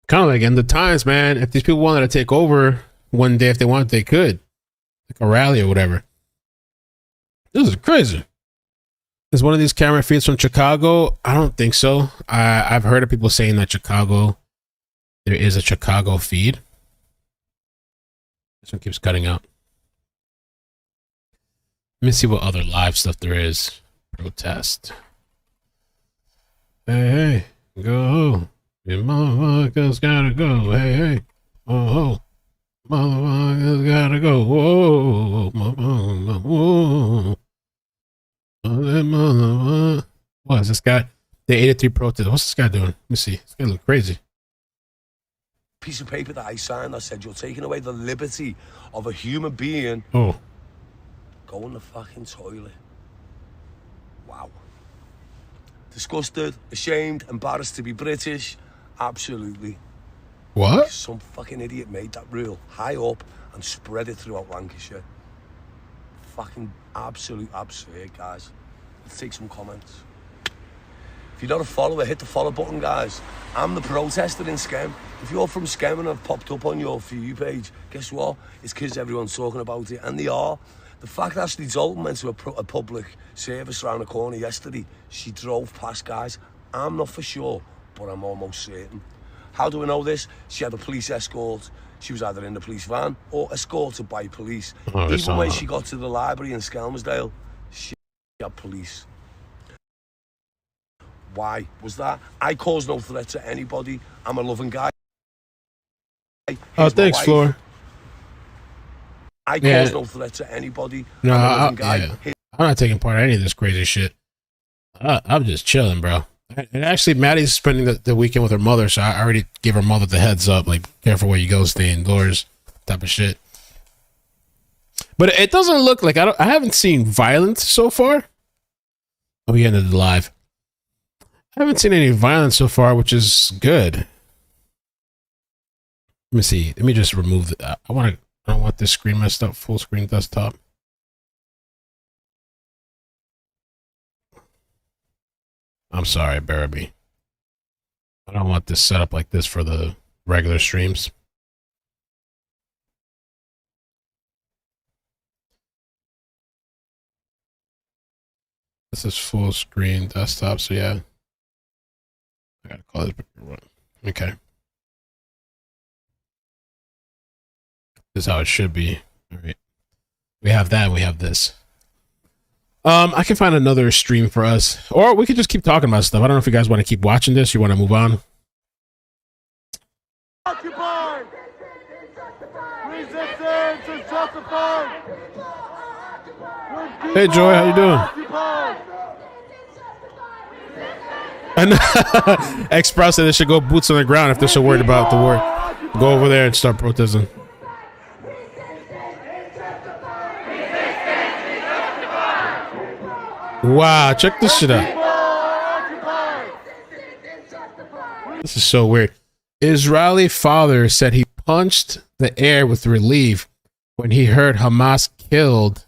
Kind of like in the times, man. If these people wanted to take over one day, if they wanted, they could, like a rally or whatever. This is crazy. Is one of these camera feeds from Chicago? I don't think so. I've heard of people saying that Chicago, there is a Chicago feed. This one keeps cutting out. Let me see what other live stuff there is. Protest. Hey, hey, go. You motherfuckers gotta go. Hey, hey. Oh, motherfuckers gotta go. Whoa, whoa. What is this guy? The 83 protest. What's this guy doing? Let me see. This guy look crazy. Piece of paper that I signed that said you're taking away the liberty of a human being. Oh. Go in the fucking toilet. Wow. Disgusted, ashamed, embarrassed to be British. Absolutely. What? Some fucking idiot made that rule high up and spread it throughout Lancashire. Fucking absolute absurd, guys. Let's take some comments. If you're not a follower, hit the follow button, guys. I'm the protester in Skem. If you're from Skem and I've popped up on your For You page, guess what? It's because everyone's talking about it, and they are. The fact that Ashley Zoltan went to a public service around the corner yesterday, she drove past, guys. I'm not for sure, but I'm almost certain. How do we know this? She had a police escort. She was either in the police van or escorted by police. Even when she got to the library in Skelmersdale, she had police. Why was that? I cause no threat to anybody. I'm a loving guy. Oh, thanks, Floor. I cause no threat to anybody. No, I'm a loving guy. Yeah. I'm not taking part in any of this crazy shit. I'm just chilling, bro. And actually, Maddie's spending the weekend with her mother, so I already gave her mother the heads up, like, careful where you go, stay indoors, type of shit. But it doesn't look like I haven't seen violence so far. Oh, we ended the live. I haven't seen any violence so far, which is good. Let me see. Let me just remove the. I don't want this screen messed up. Full screen desktop. I'm sorry, Barabee. I don't want this set up like this for the regular streams. This is full screen desktop, so yeah. I gotta call this. Okay. This is how it should be. All right. We have that and we have this. I can find another stream for us. Or we could just keep talking about stuff. I don't know if you guys want to keep watching this. You want to move on? Occupied! Resistance is justified! Hey, Joy, how you doing? And Express said they should go boots on the ground if they're so worried about the war. Go over there and start protesting. Wow, check this shit out. This is so weird. Israeli father said he punched the air with relief when he heard Hamas killed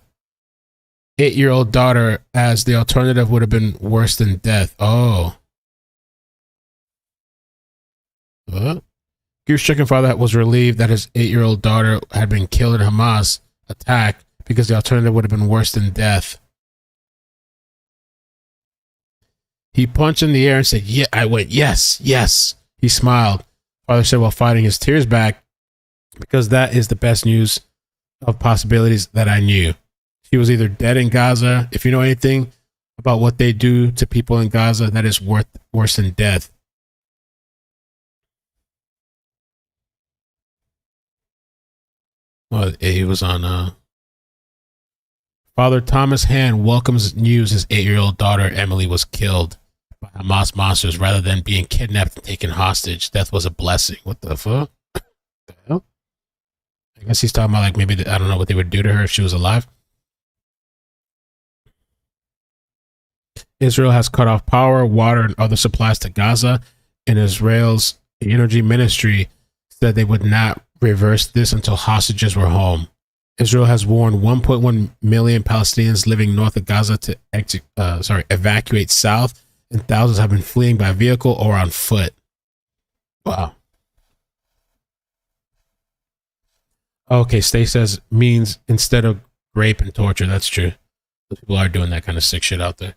8-year-old daughter, as the alternative would have been worse than death. Oh. What? Grief-stricken father was relieved that his 8-year-old daughter had been killed in Hamas attack because the alternative would have been worse than death. He punched in the air and said, "Yeah." I went, "Yes, yes." He smiled. Father said while fighting his tears back, because that is the best news of possibilities that I knew. She was either dead in Gaza. If you know anything about what they do to people in Gaza, that is worse than death. Well, he was on Father Thomas Hand welcomes news his 8-year-old daughter Emily was killed by Hamas monsters rather than being kidnapped and taken hostage. Death was a blessing. What the fuck? What the hell? I guess he's talking about, like, maybe I don't know what they would do to her if she was alive. Israel has cut off power, water, and other supplies to Gaza, and Israel's energy ministry said they would not reverse this until hostages were home. Israel has warned 1.1 million Palestinians living north of Gaza to evacuate south, and thousands have been fleeing by vehicle or on foot. Wow. Okay, Stay says means instead of rape and torture. That's true. Those people are doing that kind of sick shit out there.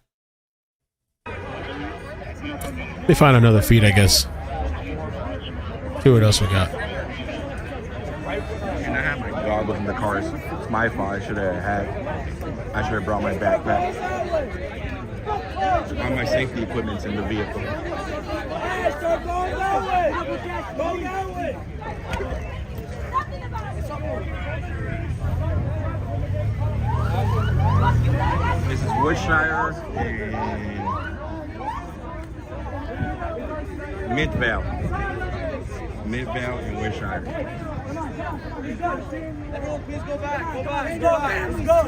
They find another feed, I guess. See what else we got. And I have my goggles in the car. It's my fault. I should have brought my backpack. All my safety equipment's in the vehicle. This is Woodshire and Midvale and Woodshire. Everyone, please go back. Go back. Let's go.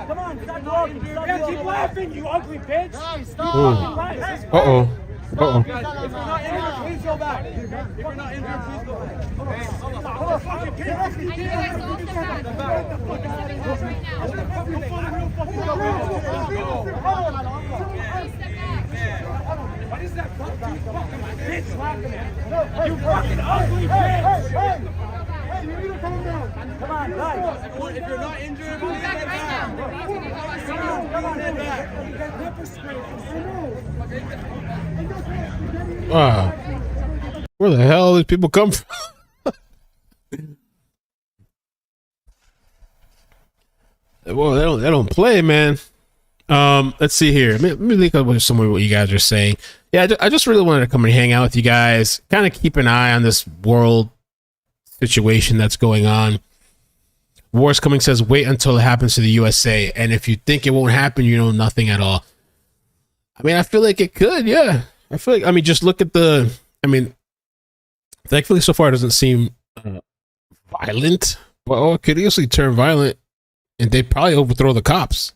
Come on, stop talking. Yeah, keep laughing, you ugly bitch. Guys, stop. Uh-oh. If you're not injured, please go back. If you're not injured, please go back. Hold on. Fucking get off me. What is that fucking bitch laughing at? You fucking ugly bitch! Hey, you need to calm down. Come on, guys. Everyone, if you're not injured, please get back. Come on, get back. Wow. Where the hell these people come from? Well, they don't play, man. Let's see here. Let me look up some of what you guys are saying. Yeah, I just really wanted to come and hang out with you guys. Kind of keep an eye on this world situation that's going on. Wars Coming says, wait until it happens to the USA. And if you think it won't happen, you know nothing at all. I mean, I feel like it could, yeah. Just look at thankfully so far it doesn't seem violent. Well, it could easily turn violent and they'd probably overthrow the cops.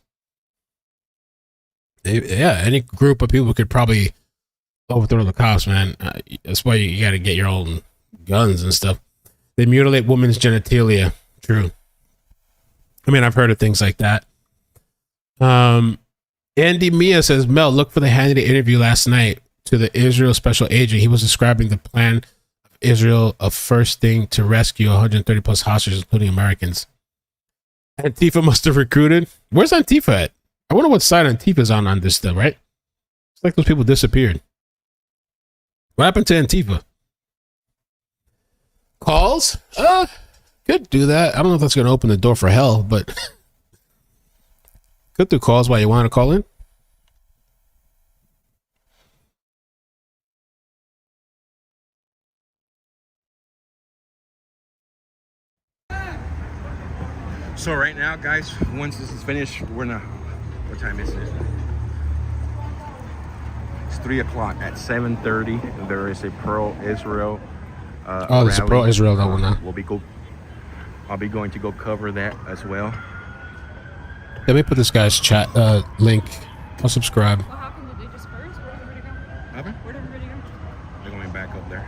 Any group of people could probably overthrow the cops, man. That's why you got to get your own guns and stuff. They mutilate women's genitalia. True. I mean, I've heard of things like that. Andy Mia says, Mel, look for the Hannity interview last night to the Israel special agent. He was describing the plan of Israel of first thing to rescue 130 plus hostages, including Americans. Antifa must have recruited. Where's Antifa at? I wonder what side Antifa's on this stuff, right? It's like those people disappeared. What happened to Antifa? Calls? Could do that. I don't know if that's going to open the door for hell, but could do calls while you want to call in. So right now, guys, once this is finished, what time is it? It's 3 o'clock. At 7:30, there is a pro-Israel there's a pro-Israel that one now. I'll be going to go cover that as well. Let me put this guy's chat link. I'll subscribe. What happened? Did they disperse? Where'd everybody go? They're going back up there.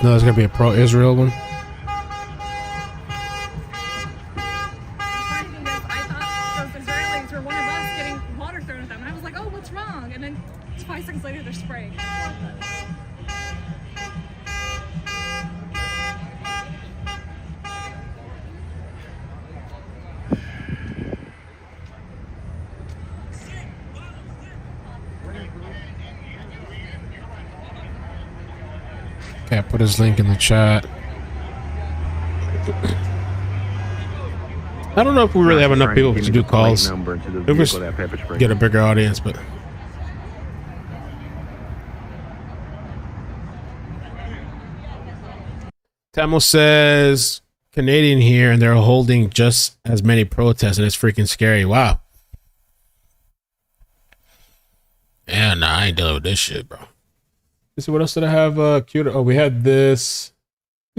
No, there's gonna be a pro-Israel one. Later, they're spraying. Okay, I put his link in the chat. I don't know if we really have enough people to do calls. Maybe we get a bigger audience, but Tamil says Canadian here and they're holding just as many protests and it's freaking scary. Wow. Yeah, nah, I ain't dealing with this shit, bro. Let's see, what else did I have queued? Oh, we had this.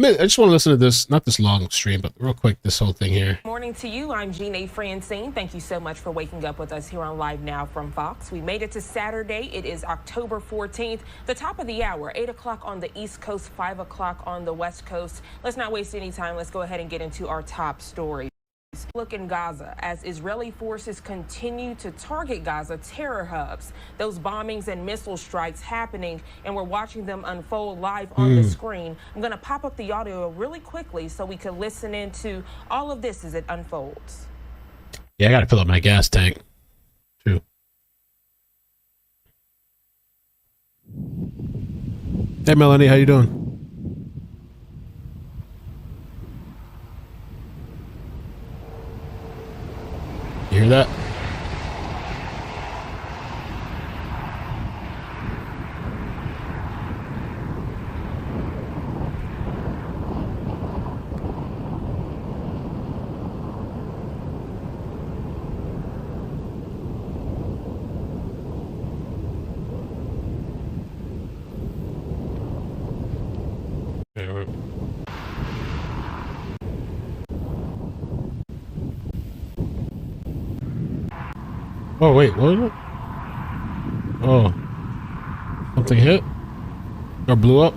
I just want to listen to this, not this long stream, but real quick, this whole thing here. Morning to you. I'm Jeanne Francine. Thank you so much for waking up with us here on Live Now from Fox. We made it to Saturday. It is October 14th, the top of the hour, 8 o'clock on the East Coast, 5 o'clock on the West Coast. Let's not waste any time. Let's go ahead and get into our top stories. Look in Gaza as Israeli forces continue to target Gaza terror hubs. Those bombings and missile strikes happening, and we're watching them unfold live on the screen. I'm going to pop up the audio really quickly so we can listen into all of this as it unfolds. Yeah, I got to fill up my gas tank, too. Hey, Melanie, how you doing? You hear that? Oh, wait, what was it? Oh. Something hit? Or blew up?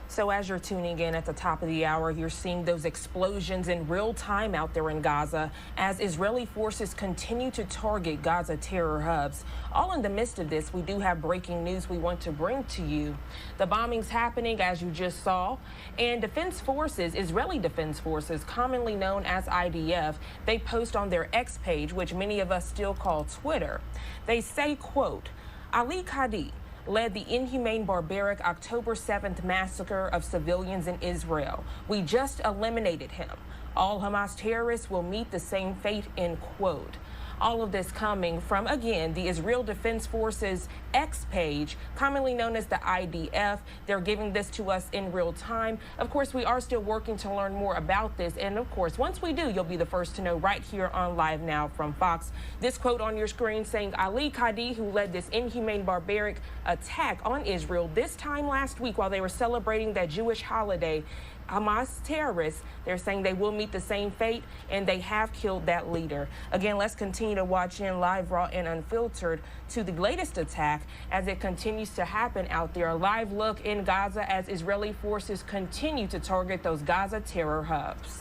So as you're tuning in at the top of the hour, you're seeing those explosions in real time out there in Gaza as Israeli forces continue to target Gaza terror hubs. All in the midst of this, we do have breaking news we want to bring to you. The bombings happening, as you just saw, and defense forces, Israeli defense forces, commonly known as IDF, they post on their X page, which many of us still call Twitter. They say, quote, Ali Qadhi led the inhumane, barbaric October 7th massacre of civilians in Israel. We just eliminated him. All Hamas terrorists will meet the same fate, end quote. All of this coming from, again, the Israel Defense Forces X page, commonly known as the IDF. They're giving this to us in real time. Of course, we are still working to learn more about this. And of course, once we do, you'll be the first to know right here on Live Now from Fox. This quote on your screen saying Ali Qadhi, who led this inhumane, barbaric attack on Israel this time last week while they were celebrating that Jewish holiday, Hamas terrorists, they're saying they will meet the same fate, and they have killed that leader. Again, let's continue to watch in live, raw, and unfiltered to the latest attack as it continues to happen out there. A live look in Gaza as Israeli forces continue to target those Gaza terror hubs.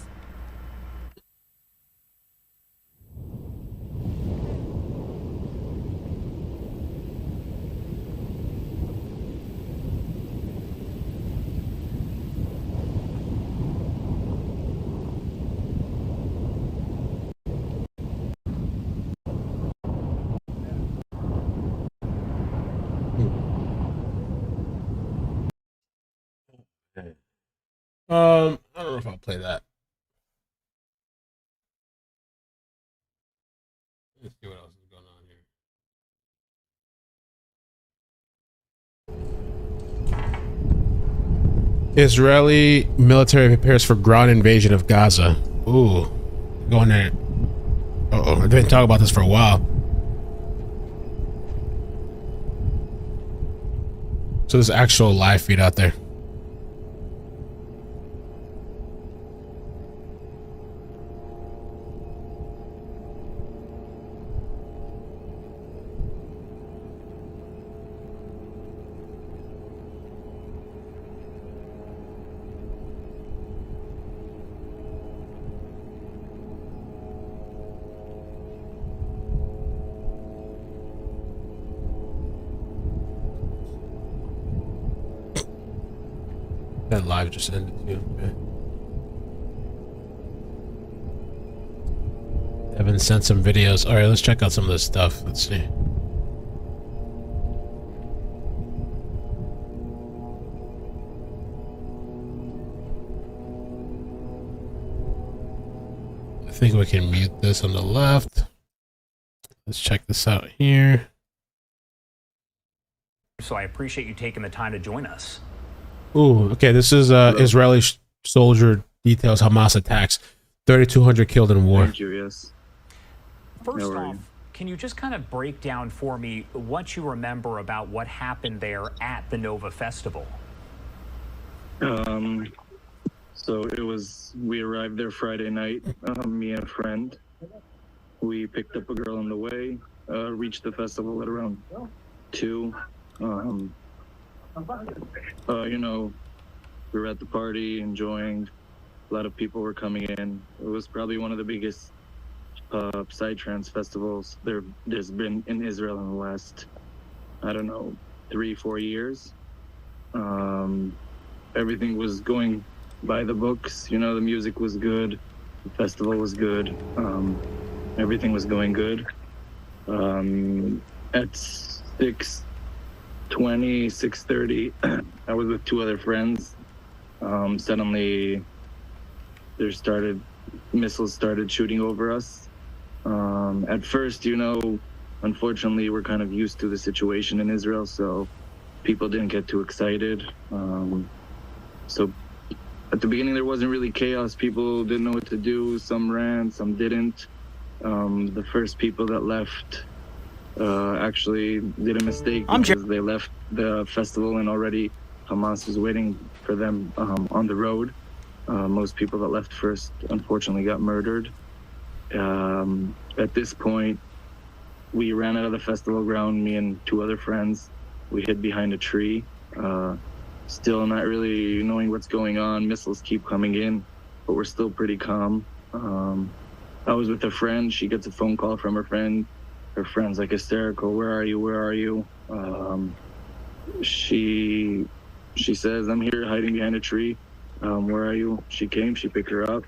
I don't know if I'll play that. Let's see what else is going on here. Israeli military prepares for ground invasion of Gaza. Ooh, going there. Uh-oh, I've been talking about this for a while. So there's actual live feed out there. That live just ended too. Okay. Evan sent some videos. All right, let's check out some of this stuff. Let's see. I think we can mute this on the left. Let's check this out here. So I appreciate you taking the time to join us. Ooh, okay. This is Israeli soldier details Hamas attacks. 3,200 killed in war. Thank you, yes. First off, can you just kind of break down for me what you remember about what happened there at the Nova Festival? So we arrived there Friday night, me and a friend. We picked up a girl on the way, reached the festival at around 2. You know, we were at the party, enjoying. A lot of people were coming in. It was probably one of the biggest psytrance festivals there's been in Israel in the last, I don't know, 3-4 years. Everything was going by the books. You know, the music was good, the festival was good, everything was going good. At 6:20, 6:30, I was with 2 other friends. Suddenly missiles started shooting over us. At first, you know, unfortunately, we're kind of used to the situation in Israel, so people didn't get too excited. So at the beginning, there wasn't really chaos. People didn't know what to do. Some ran, some didn't. The first people that left actually did a mistake because they left the festival and already Hamas was waiting for them on the road. Most people that left first, unfortunately, got murdered. At this point, we ran out of the festival ground, me and 2 other friends. We hid behind a tree, still not really knowing what's going on. Missiles keep coming in, but we're still pretty calm. I was with a friend. She gets a phone call from her friend. Her friend's like hysterical. Where are you? Where are you? She says, I'm here hiding behind a tree. Where are you? She came, she picked her up.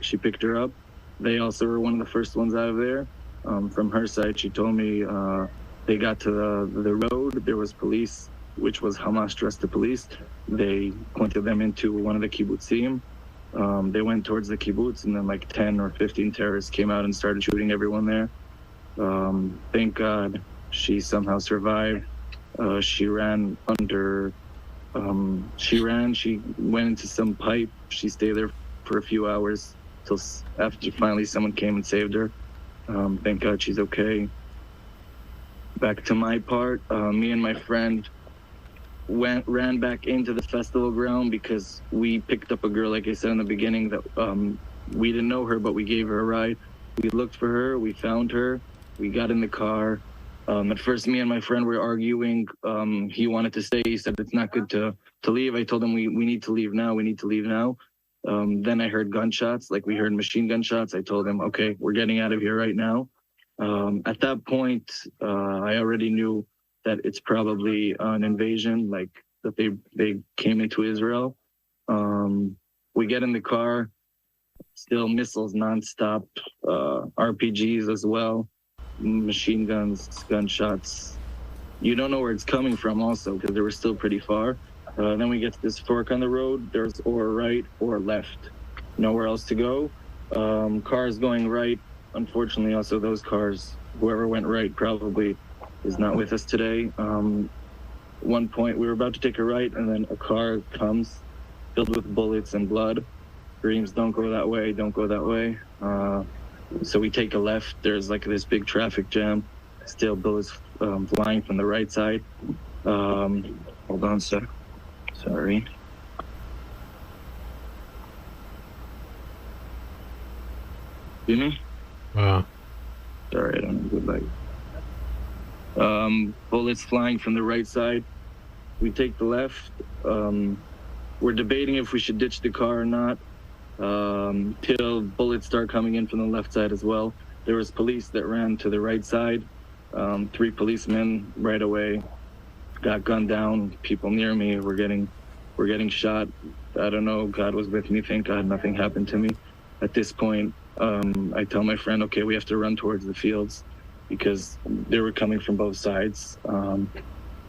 They also were one of the first ones out of there. From her side, she told me they got to the road. There was police, which was Hamas dressed to police. They pointed them into one of the kibbutzim. They went towards the kibbutz, and then like 10 or 15 terrorists came out and started shooting everyone there. Thank God she somehow survived. She ran under... she went into some pipe. She stayed there for a few hours till after finally someone came and saved her. Thank God she's okay. Back to my part, me and my friend ran back into the festival ground because we picked up a girl, like I said in the beginning, that we didn't know her, but we gave her a ride. We looked for her, we found her, we got in the car. At first, me and my friend were arguing. He wanted to stay. He said it's not good to leave. I told him we need to leave now. We need to leave now. Then I heard gunshots, like we heard machine gun shots. I told him, okay, we're getting out of here right now. At that point, I already knew that it's probably an invasion, like that they came into Israel. We get in the car, still missiles nonstop, RPGs as well. Machine guns, gunshots. You don't know where it's coming from also because they were still pretty far. Then we get to this fork on the road. There's or right or left. Nowhere else to go. Cars going right. Unfortunately, also those cars, whoever went right probably is not with us today. One point we were about to take a right and then a car comes filled with bullets and blood. Screams, don't go that way, don't go that way. So we take a left. There's like this big traffic jam. Still bullets flying from the right side. Hold on a sec. Sorry. See me? Wow. Sorry, I don't have a good light. Bullets flying from the right side. We take the left. We're debating if we should ditch the car or not. Till bullets start coming in from the left side as well. There was police that ran to the right side. 3 policemen right away got gunned down. People near me were getting shot. I don't know. God was with me. Thank God nothing happened to me. At this point, I tell my friend, okay, we have to run towards the fields because they were coming from both sides.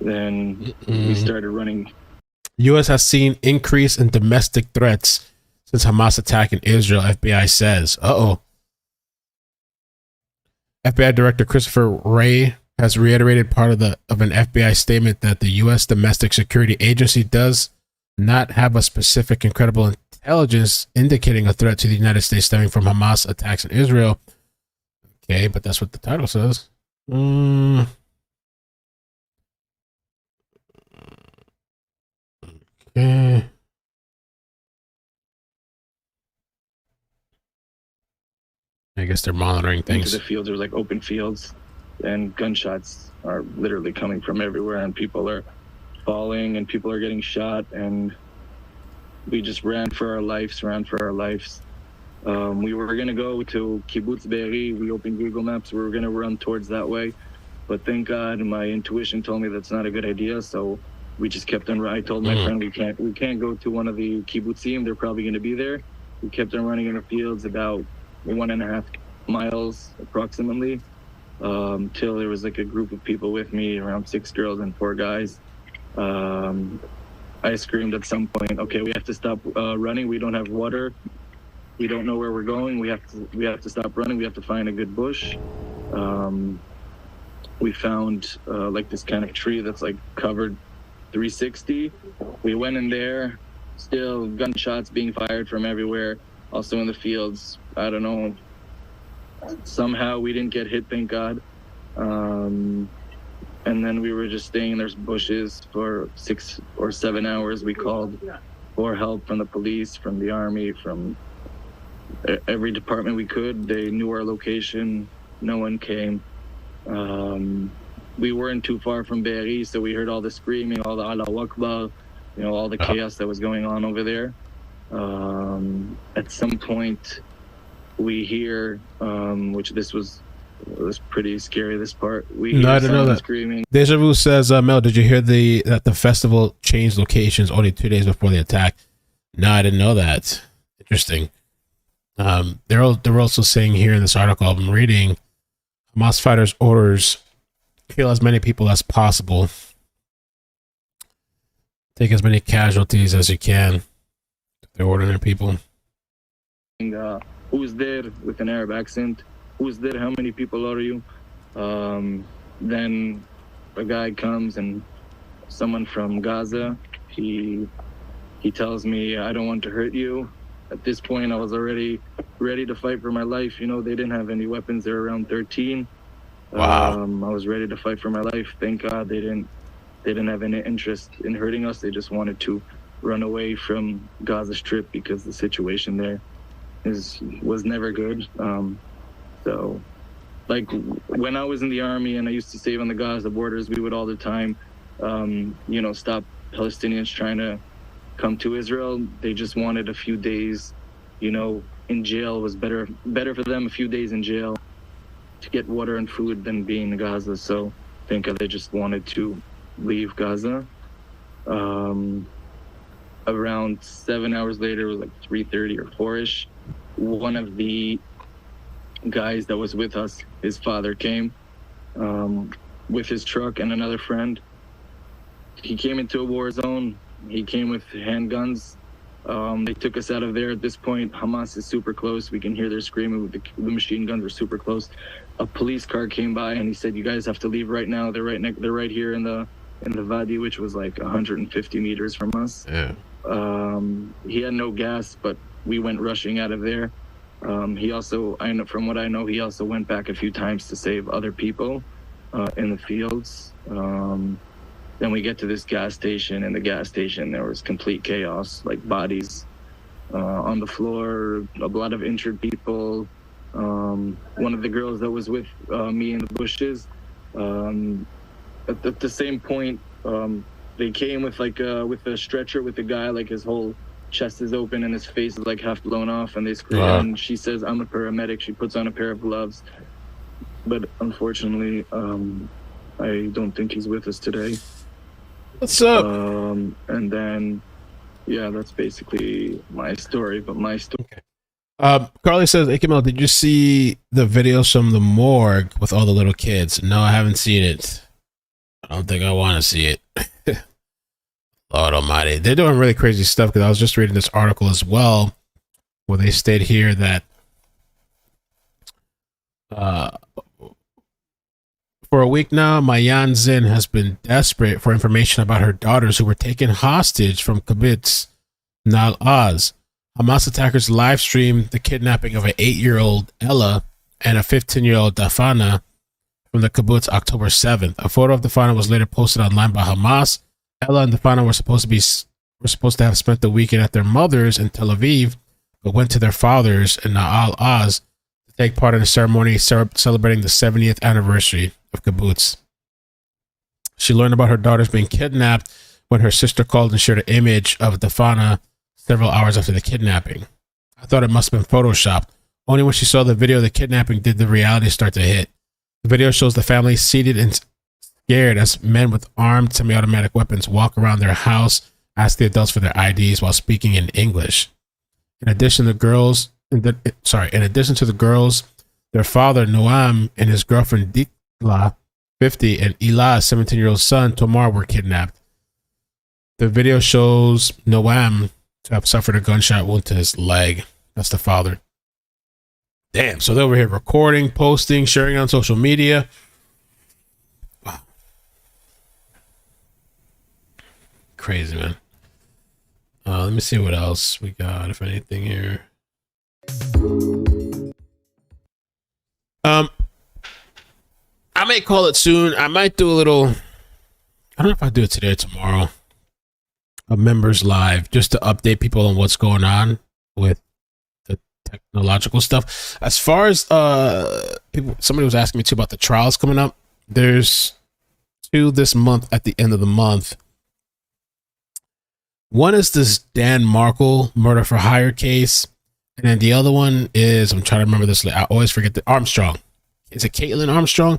Then we started running. U.S. has seen increase in domestic threats since Hamas attack in Israel, FBI says. FBI Director Christopher Wray has reiterated part of an FBI statement that the U.S. Domestic Security Agency does not have a specific and credible intelligence indicating a threat to the United States stemming from Hamas attacks in Israel. Okay, but that's what the title says. Okay. I guess they're monitoring things. Into the fields, there's like open fields, and gunshots are literally coming from everywhere, and people are falling, and people are getting shot, and we just ran for our lives. We were gonna go to Kibbutz Be'eri. We opened Google Maps. We were gonna run towards that way, but thank God my intuition told me that's not a good idea. So we just kept on. I told my friend we can't go to one of the kibbutzim. They're probably gonna be there. We kept on running in the fields about 1.5 miles approximately, till there was like a group of people with me, around 6 girls and 4 guys. I screamed at some point, okay, we have to stop running. We don't have water. We don't know where we're going. We have to stop running. We have to find a good bush. We found like this kind of tree that's like covered 360. We went in there, still gunshots being fired from everywhere. Also in the fields, I don't know. Somehow we didn't get hit, thank God. And then we were just staying in those bushes for 6 or 7 hours. We called for help from the police, from the army, from every department we could. They knew our location. No one came. We weren't too far from Be'eri, so we heard all the screaming, all the Allahu Akbar, all the chaos that was going on over there. At some point, we hear, which this was pretty scary, this part. I didn't know that. Screaming. Deja Vu says, Mel, did you hear that the festival changed locations only 2 days before the attack? No, I didn't know that. Interesting. They're also saying here in this article I'm reading, Hamas fighters orders kill as many people as possible. Take as many casualties as you can. They're ordering their people. Who's there with an Arab accent? Who's there? How many people are you? Then a guy comes, and someone from Gaza, he tells me, I don't want to hurt you. At this point, I was already ready to fight for my life. They didn't have any weapons. They were around 13. Wow. I was ready to fight for my life. Thank God they didn't have any interest in hurting us. They just wanted to run away from Gaza Strip because the situation there was never good. So, like, when I was in the army and I used to save on the Gaza borders, we would all the time, stop Palestinians trying to come to Israel. They just wanted a few days, in jail was better for them. A few days in jail to get water and food than being in Gaza. So, I think they just wanted to leave Gaza. Around 7 hours later, it was like 3:30 or 4-ish. One of the guys that was with us, his father came with his truck and another friend. He came into a war zone. He came with handguns. They took us out of there. At this point, Hamas is super close. We can hear their screaming with the machine guns. We're super close. A police car came by and he said, "You guys have to leave right now. They're right here in the Wadi," which was like 150 meters from us. Yeah. He had no gas, but we went rushing out of there. He also, from what I know, he also went back a few times to save other people in the fields. Then we get to this gas station. In the gas station, there was complete chaos, like bodies on the floor, a lot of injured people. One of the girls that was with me in the bushes, at the same point, they came with with a stretcher with a guy, like his whole chest is open and his face is like half blown off, and they scream. And she says, "I'm a paramedic." She puts on a pair of gloves, but unfortunately, I don't think he's with us today. What's up? And then, yeah, that's basically my story. But my story. Carly says, iCkEdMeL, did you see the videos from the morgue with all the little kids? No, I haven't seen it. I don't think I want to see it. Lord almighty. They're doing really crazy stuff, because I was just reading this article as well where they state here that for a week now, Mayan Zin has been desperate for information about her daughters who were taken hostage from Kibbutz Nal Oz. Hamas attackers live streamed the kidnapping of an 8-year-old Ella and a 15-year-old Dafana from the kibbutz October 7th. A photo of Dafana was later posted online by Hamas. Ella and Dafana were supposed to have spent the weekend at their mother's in Tel Aviv, but went to their father's in Na'al Oz to take part in a ceremony celebrating the 70th anniversary of kibbutz. She learned about her daughters being kidnapped when her sister called and shared an image of Dafana several hours after the kidnapping. I thought it must have been photoshopped. Only when she saw the video of the kidnapping did the reality start to hit. The video shows the family seated and scared as men with armed semi-automatic weapons walk around their house, ask the adults for their IDs while speaking in English. In addition to the girls, their father Noam and his girlfriend Dikla, 50, and Ilah, 17-year-old son Tomar were kidnapped. The video shows Noam to have suffered a gunshot wound to his leg. That's the father. Damn, so they're over here recording, posting, sharing on social media. Wow. Crazy, man. Let me see what else we got, if anything here. I may call it soon. I might do a little, I don't know if I do it today or tomorrow, a members live, just to update people on what's going on with the technological stuff. As far as somebody was asking me too about the trials coming up. There's 2 this month at the end of the month. One is this Dan Markle murder for hire case, and then the other one is, I'm trying to remember this, I always forget, the Armstrong. Is it Caitlin Armstrong,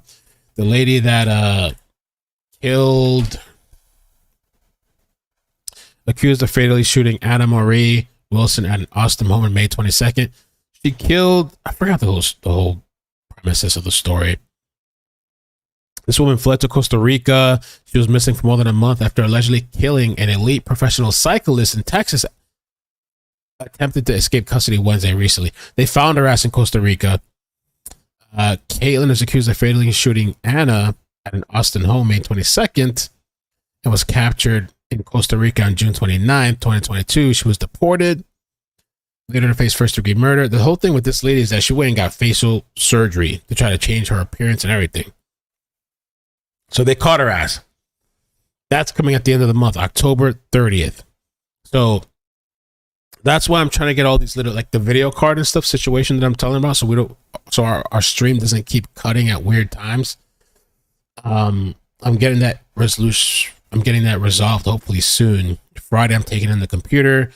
the lady that accused of fatally shooting Anna Marie Wilson at an Austin home on May 22nd. She killed, I forgot the whole premises of the story. This woman fled to Costa Rica. She was missing for more than a month after allegedly killing an elite professional cyclist in Texas. Attempted to escape custody Wednesday recently. They found her ass in Costa Rica. Caitlin is accused of fatally shooting Anna at an Austin home May 22nd and was captured in Costa Rica on June 29, 2022. She was deported, later to face first-degree murder. The whole thing with this lady is that she went and got facial surgery to try to change her appearance and everything. So they caught her ass. That's coming at the end of the month, October 30th. So that's why I'm trying to get all these little, like the video card and stuff situation that I'm telling about, so our stream doesn't keep cutting at weird times. I'm getting that resolution. I'm getting that resolved hopefully soon. Friday, I'm taking in the computer.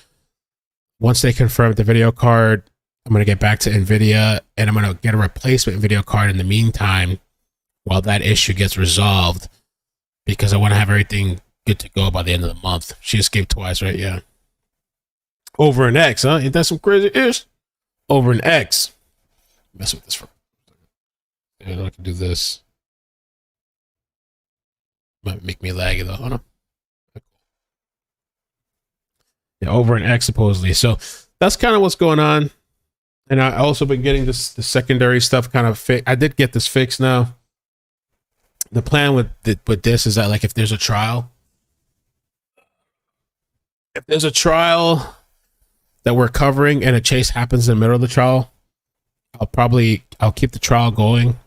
Once they confirm the video card, I'm going to get back to NVIDIA and I'm going to get a replacement video card in the meantime while that issue gets resolved, because I want to have everything good to go by the end of the month. She escaped twice, right? Yeah. Over an X, huh? Ain't that some crazy ish? Over an X. Mess with this for. And I can do this. Might make me laggy though. Oh no. Yeah, over an X supposedly. So that's kind of what's going on. And I also been getting the secondary stuff kind of fixed. I did get this fixed now. The plan with this is that, like, if there's a trial that we're covering and a chase happens in the middle of the trial, I'll keep the trial going,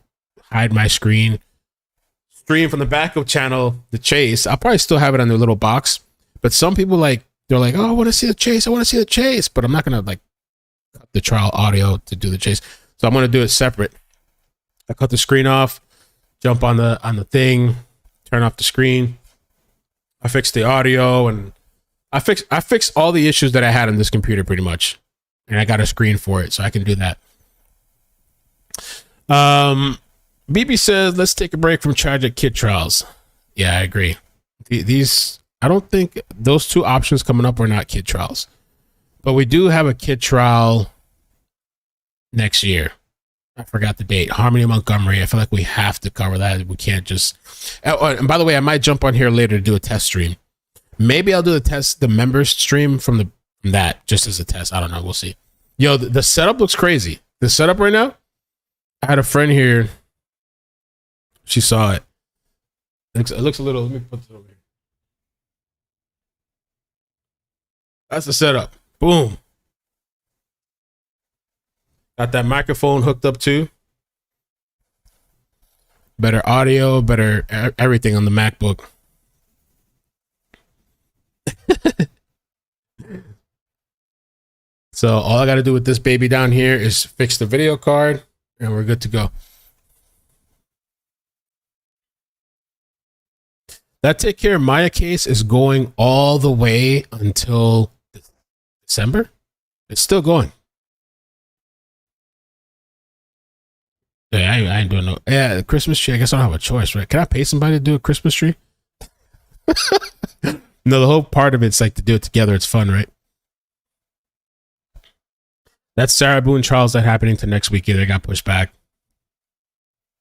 hide my screen, stream from the backup channel the chase. I'll probably still have it on their little box, but some people they're like, oh, I want to see the chase, but I'm not gonna like cut the trial audio to do the chase, so I'm gonna do it separate. I cut the screen off, jump on the thing, turn off the screen. I fixed the audio and I fixed all the issues that I had on this computer pretty much, and I got a screen for it, so I can do that. BB says, let's take a break from tragic kid trials. Yeah, I agree. These, I don't think those two options coming up are not kid trials, but we do have a kid trial next year. I forgot the date. Harmony Montgomery. I feel like we have to cover that. We can't just. Oh, and by the way, I might jump on here later to do a test stream. Maybe I'll do the members stream from that just as a test. I don't know. We'll see. Yo, the setup looks crazy. The setup right now. I had a friend here. She saw it. It looks a little. Let me put it over here. That's the setup. Boom. Got that microphone hooked up too. Better audio, better everything on the MacBook. So all I got to do with this baby down here is fix the video card and we're good to go. That Take Care Maya case is going all the way until December. It's still going. Yeah, I ain't doing no. Yeah, the Christmas tree. I guess I don't have a choice, right? Can I pay somebody to do a Christmas tree? No, the whole part of it's like to do it together. It's fun, right? That's Sarah Boone trials that happening to next week. Either got pushed back.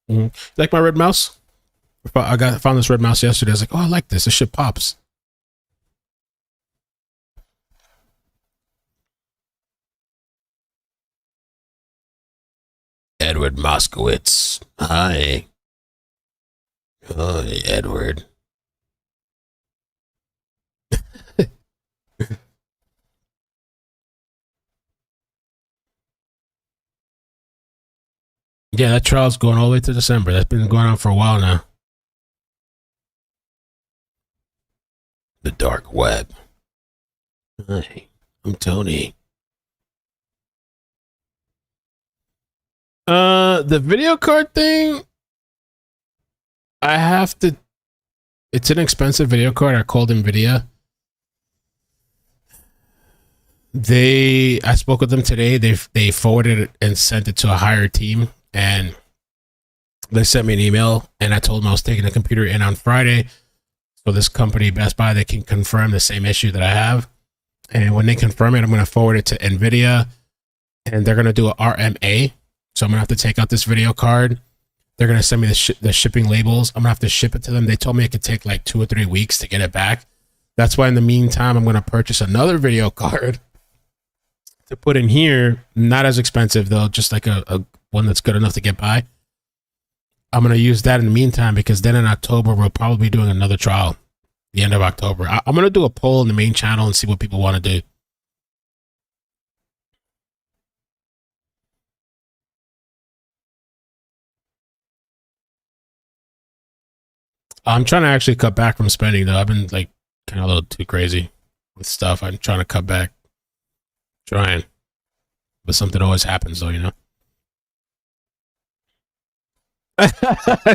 Like my red mouse. I found this red mouse yesterday. I was like, oh, I like this. This shit pops. Edward Moskowitz. Hi. Hi, Edward. Yeah, that trial's going all the way to December. That's been going on for a while now. The dark web. Hi, I'm Tony. The video card thing, I have to. It's an expensive video card. I called NVIDIA. I spoke with them today. They forwarded it and sent it to a higher team, and they sent me an email. And I told them I was taking the computer in on Friday. So this company, Best Buy, they can confirm the same issue that I have. And when they confirm it, I'm going to forward it to NVIDIA, and they're going to do a RMA. So I'm going to have to take out this video card. They're going to send me the shipping labels. I'm going to have to ship it to them. They told me it could take like 2 or 3 weeks to get it back. That's why in the meantime, I'm going to purchase another video card to put in here. Not as expensive though, just like a one that's good enough to get by. I'm going to use that in the meantime, because then in October, we'll probably be doing another trial. The end of October. I'm going to do a poll in the main channel and see what people want to do. I'm trying to actually cut back from spending though. I've been like kind of a little too crazy with stuff. I'm trying to cut back. Trying. But something always happens though, you know?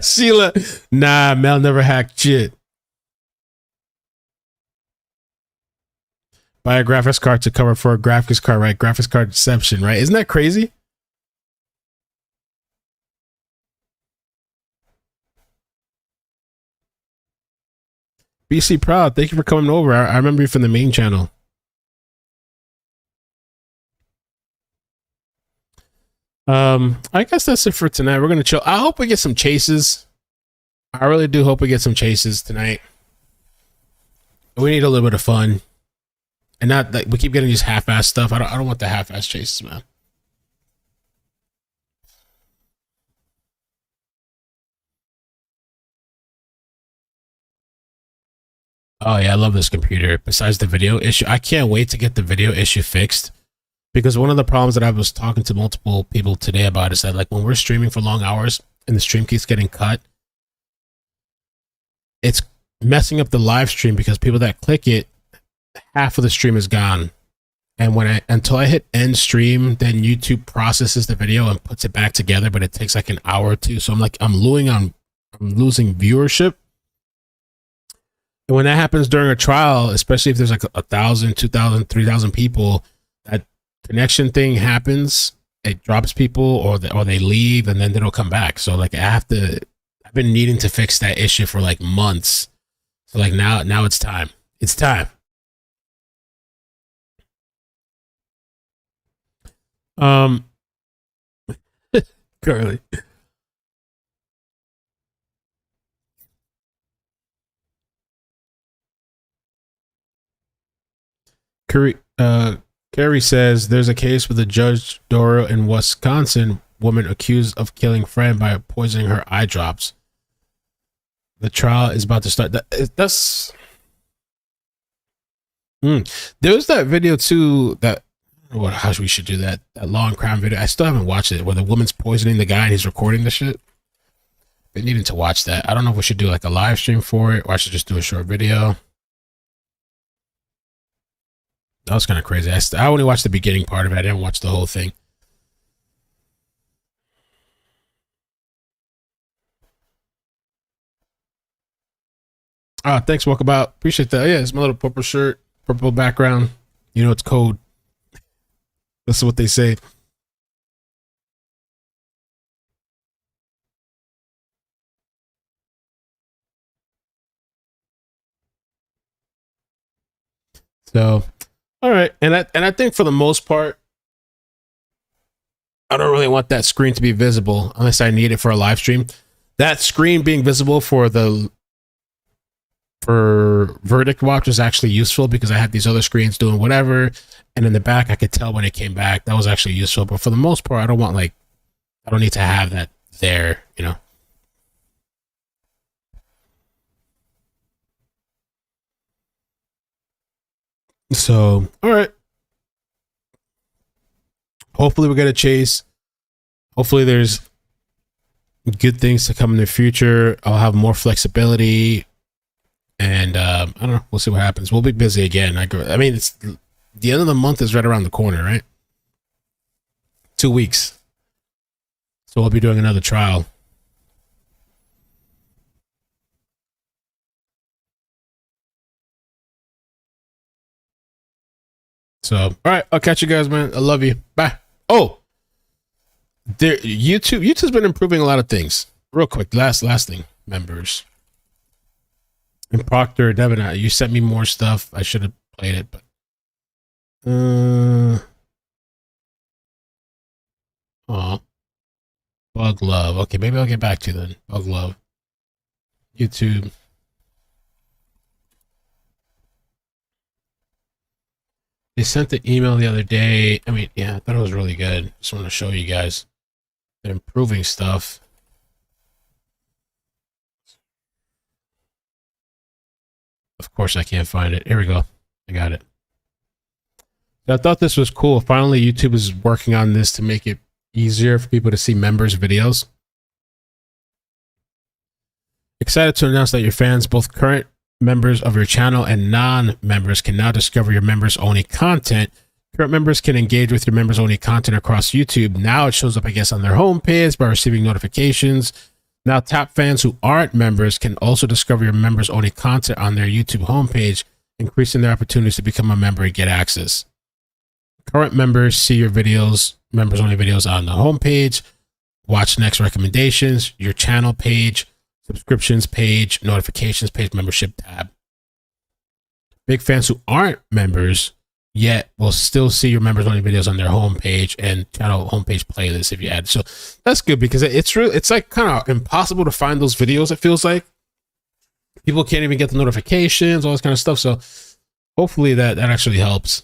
Sheila, nah, Mel never hacked shit. Buy a graphics card to cover for a graphics card, right? Graphics card deception, right? Isn't that crazy? BC Proud, thank you for coming over. I remember you from the main channel. I guess that's it for tonight. We're gonna chill. I hope we get some chases. I really do hope we get some chases tonight. We need a little bit of fun, and not like we keep getting these half-ass stuff. I don't want the half-ass chases, man. Oh yeah, I love this computer. Besides the video issue, I can't wait to get the video issue fixed. Because one of the problems that I was talking to multiple people today about is that like when we're streaming for long hours and the stream keeps getting cut, it's messing up the live stream because people that click it, half of the stream is gone. And until I hit end stream, then YouTube processes the video and puts it back together, but it takes like an hour or two. So I'm losing viewership. And when that happens during a trial, especially if there's like 1,000, 2,000, 3,000 people, that connection thing happens, it drops people or they leave and then they don't come back. So like I've been needing to fix that issue for like months. So like now it's time. It's time. Curly. Carrie says there's a case with a Judge Doro in Wisconsin, woman accused of killing friend by poisoning her eye drops. The trial is about to start. There's that video too that How we should do that long crime video. I still haven't watched it where the woman's poisoning the guy and he's recording the shit. Been needing to watch that. I don't know if we should do like a live stream for it or I should just do a short video. That was kind of crazy. I only watched the beginning part of it. I didn't watch the whole thing. Thanks, Walkabout. Appreciate that. Yeah, it's my little purple shirt, purple background. You know, it's code. That's what they say. So, all right. And I think for the most part, I don't really want that screen to be visible unless I need it for a live stream. That screen being visible for Verdict Watch was actually useful because I had these other screens doing whatever, and in the back I could tell when it came back. That was actually useful. But for the most part, I don't need to have that there, you know. So, all right. Hopefully we get a chase. Hopefully there's good things to come in the future. I'll have more flexibility. And I don't know. We'll see what happens. We'll be busy again. I mean, it's the end of the month is right around the corner, right? 2 weeks. So we'll be doing another trial. So, all right. I'll catch you guys, man. I love you. Bye. Oh, YouTube's been improving a lot of things. Real quick. Last thing, members. And Proctor, Devin, you sent me more stuff. I should have played it, but Bug Love. Okay, maybe I'll get back to you then. Bug Love. YouTube. They sent the email the other day. I mean, yeah, I thought it was really good. Just want to show you guys. They're improving stuff. Of course, I can't find it. Here we go. I got it. So I thought this was cool. Finally, YouTube is working on this to make it easier for people to see members' videos. Excited to announce that your fans, both current members of your channel and non-members, can now discover your members-only content. Current members can engage with your members-only content across YouTube. Now it shows up, I guess, on their homepage by receiving notifications. Now, top fans who aren't members can also discover your members-only content on their YouTube homepage, increasing their opportunities to become a member and get access. Current members see your videos, members-only videos on the homepage, watch next recommendations, your channel page, subscriptions page, notifications page, membership tab. Big fans who aren't members yet will still see your members-only videos on their homepage and channel homepage playlist if you add. So that's good because it's like kind of impossible to find those videos. It feels like people can't even get the notifications, all this kind of stuff. So hopefully that actually helps.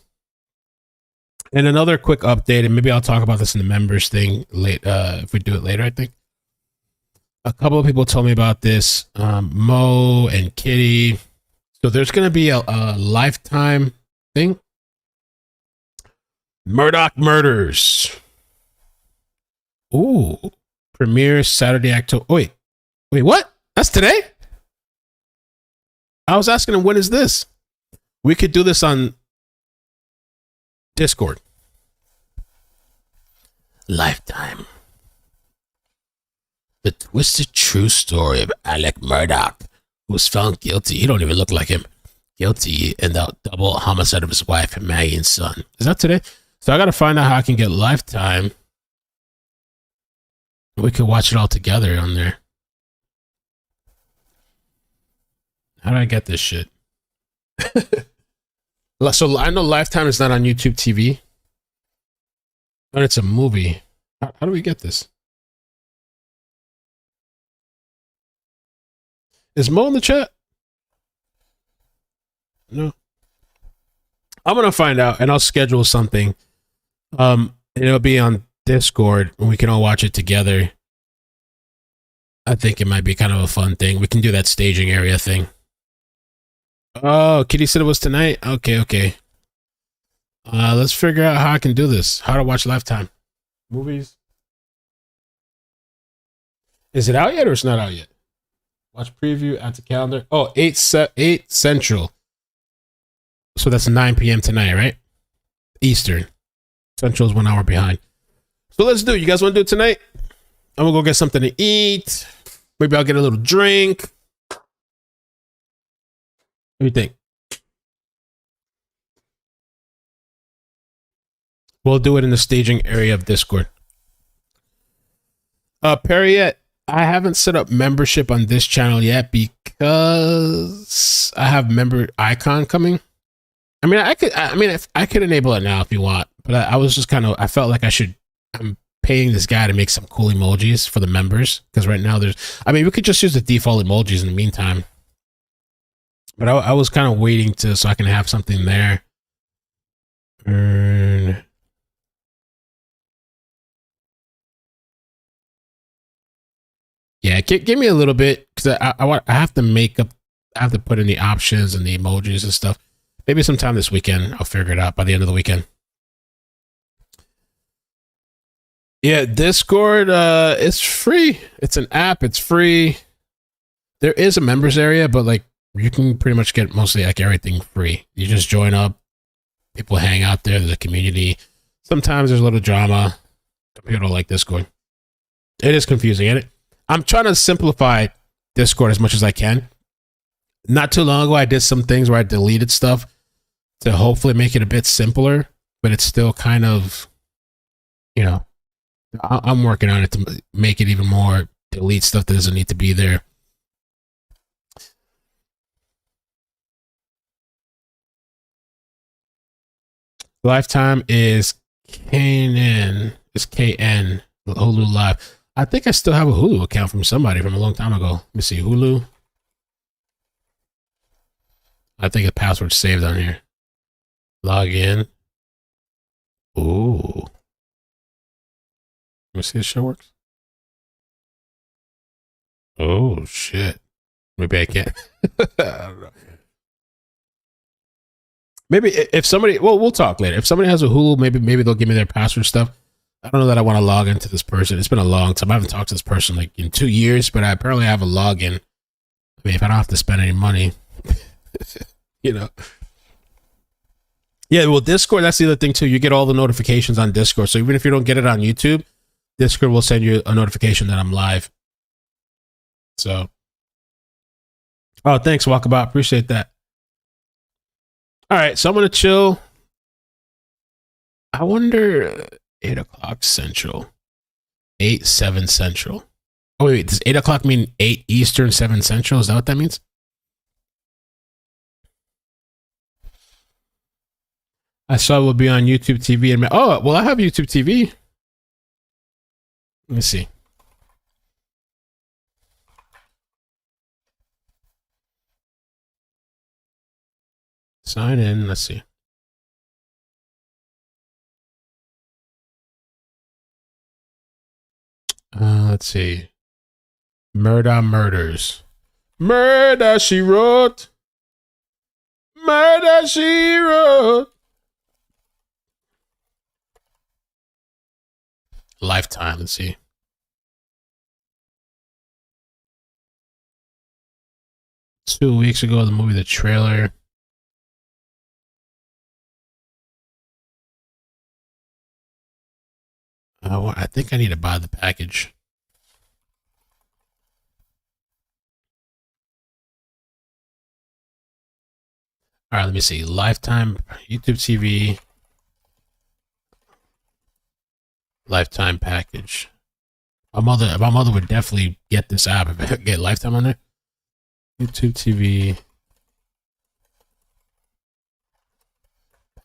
And another quick update, and maybe I'll talk about this in the members thing late if we do it later. I think a couple of people told me about this, Mo and Kitty. So there's going to be a lifetime thing. Murdoch Murders. Ooh. Premieres Saturday, October. Oh, wait, what? That's today? I was asking him, when is this? We could do this on Discord. Lifetime. The twisted true story of Alec Murdoch, who was found guilty. He don't even look like him. Guilty in the double homicide of his wife, Maggie, and son. Is that today? So I got to find out how I can get Lifetime. We could watch it all together on there. How do I get this shit? So I know Lifetime is not on YouTube TV, but it's a movie. How do we get this? Is Mo in the chat? No. I'm going to find out and I'll schedule something. And it'll be on Discord and we can all watch it together. I think it might be kind of a fun thing. We can do that staging area thing. Oh, Kitty said it was tonight? Okay. Let's figure out how I can do this. How to watch Lifetime movies. Is it out yet or it's not out yet? Watch preview, add to calendar. Oh, 8 Central. So that's 9 p.m. tonight, right? Eastern. Central is 1 hour behind. So let's do it. You guys want to do it tonight? I'm going to go get something to eat. Maybe I'll get a little drink. What do you think? We'll do it in the staging area of Discord. Perriette, I haven't set up membership on this channel yet because I have member icon coming. I mean, if I could enable it now if you want, but I was just I felt like I'm paying this guy to make some cool emojis for the members because right now we could just use the default emojis in the meantime. But I was kind of waiting so I can have something there. Yeah, give me a little bit because I have to put in the options and the emojis and stuff. Maybe sometime this weekend I'll figure it out by the end of the weekend. Yeah, Discord it's free. It's an app. It's free. There is a members area, but like you can pretty much get mostly like everything free. You just join up. People hang out there. There's a community. Sometimes there's a little drama. People don't like Discord. It is confusing, ain't it? I'm trying to simplify Discord as much as I can. Not too long ago, I did some things where I deleted stuff to hopefully make it a bit simpler, but it's still kind of, I'm working on it to make it even more, delete stuff that doesn't need to be there. Lifetime is KN, Hulu Live. I think I still have a Hulu account from somebody from a long time ago. Let me see, Hulu. I think the password's saved on here. Log in. Ooh. Let me see if the show works. Oh, shit. Maybe I can't. I don't know. Maybe if somebody, we'll talk later. If somebody has a Hulu, maybe they'll give me their password stuff. I don't know that I want to log into this person. It's been a long time. I haven't talked to this person like in 2 years, but I apparently have a login. I mean, if I don't have to spend any money, Yeah, well, Discord, that's the other thing too. You get all the notifications on Discord. So even if you don't get it on YouTube, Discord will send you a notification that I'm live. So, oh, thanks, Walkabout. Appreciate that. All right, so I'm going to chill. I wonder, 8 o'clock Central. 7 Central. Oh, wait, does 8 o'clock mean 8 Eastern, 7 Central? Is that what that means? I saw it will be on YouTube TV. And oh, well, I have YouTube TV. Let me see. Sign in. Let's see. Let's see. Murders. Murder, she wrote. Murder, she wrote. Lifetime. Let's see. Two weeks ago, the movie, the trailer. I think I need to buy the package. All right, let me see. Lifetime, YouTube TV. Lifetime package. My mother would definitely get this app if I get Lifetime on there. YouTube TV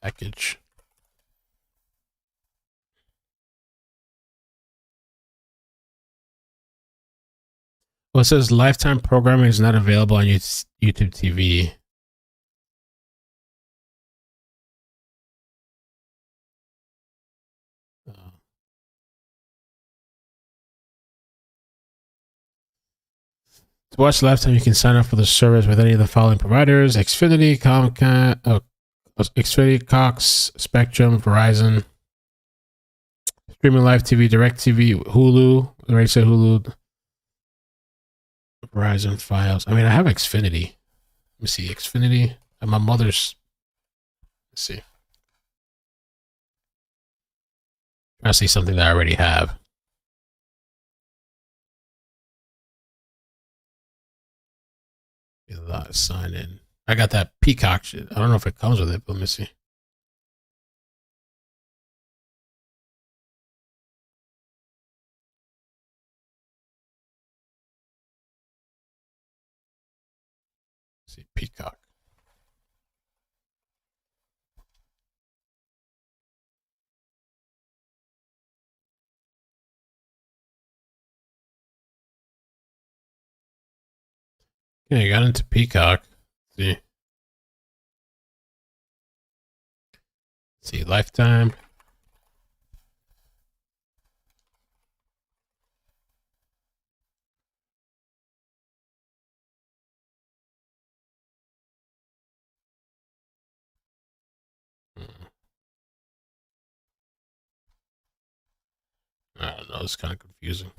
package. Well, it says Lifetime programming is not available on YouTube TV. To watch Lifetime, you can sign up for the service with any of the following providers: Xfinity, Xfinity, Cox, Spectrum, Verizon, streaming live TV, Direct TV, Hulu. I already said Hulu. Verizon, Files. I mean, I have Xfinity. Let me see, Xfinity. And my mother's. Let's see. I see something that I already have. Sign in. I got that Peacock shit. I don't know if it comes with it, but let me see. Let's see, Peacock. Yeah, I got into Peacock. Let's see, Lifetime. I don't know. It's kind of confusing.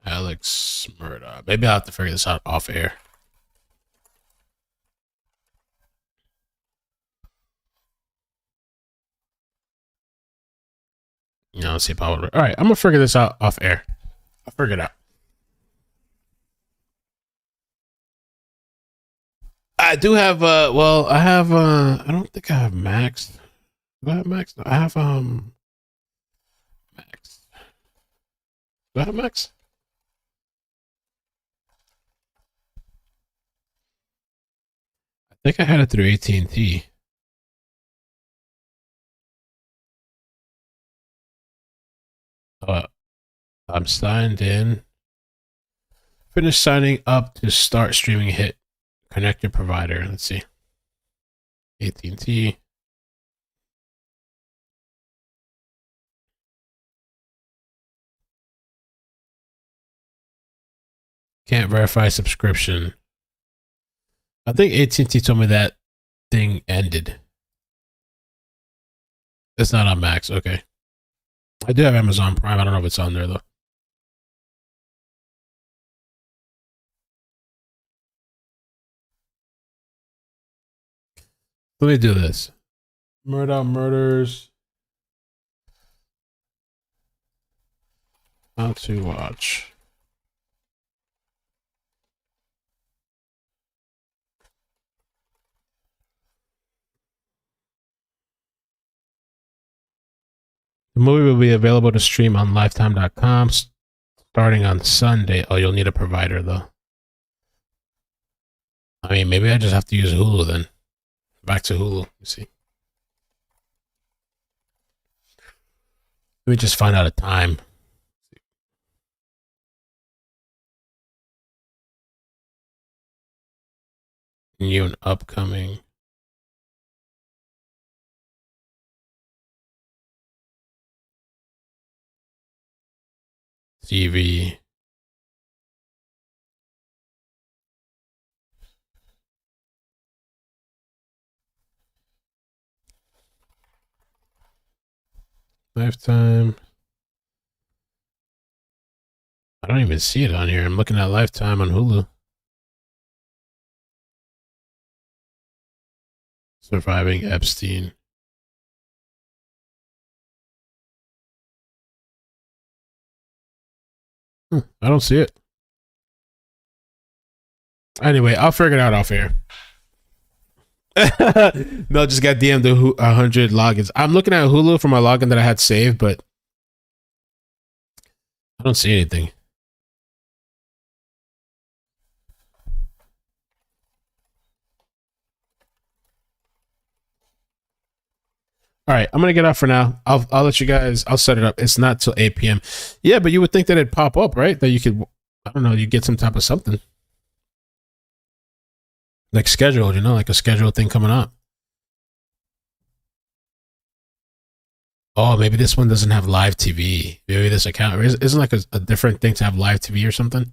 Alex Murdoch. Maybe I'll have to figure this out off air. Yeah, let's see if I would. All right, I'm gonna figure this out off air. I'll figure it out. I do have. Well, I have. I don't think I have Max. Do I have Max? No, I have Max. Do I have Max? I think I had it through AT&T. I'm signed in. Finish signing up to start streaming. Hit connect your provider. Let's see. AT&T. Can't verify subscription. I think AT&T told me that thing ended. It's not on Max. Okay. I do have Amazon Prime. I don't know if it's on there, though. Let me do this. Murdoch Murders. How to watch. The movie will be available to stream on lifetime.com starting on Sunday. Oh, you'll need a provider, though. I mean, maybe I just have to use Hulu then. Back to Hulu. You see. Let me just find out a time. New and upcoming. TV. Lifetime. I don't even see it on here. I'm looking at Lifetime on Hulu. Surviving Epstein. I don't see it. Anyway, I'll figure it out off air. No, just got DM'd 100 logins. I'm looking at Hulu for my login that I had saved, but I don't see anything. All right, I'm gonna get off for now. I'll let you guys. I'll set it up. It's not till 8 p.m. Yeah, but you would think that it'd pop up, right? That you could. I don't know. You get some type of something like scheduled. You know, like a scheduled thing coming up. Oh, maybe this one doesn't have live TV. Maybe this account isn't like a different thing to have live TV or something.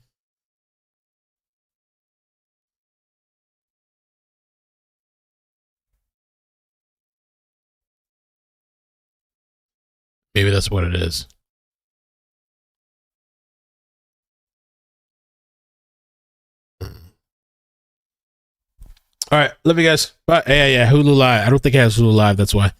Maybe that's what it is. All right, love you guys. Bye. Yeah, Hulu Live. I don't think it has Hulu Live. That's why.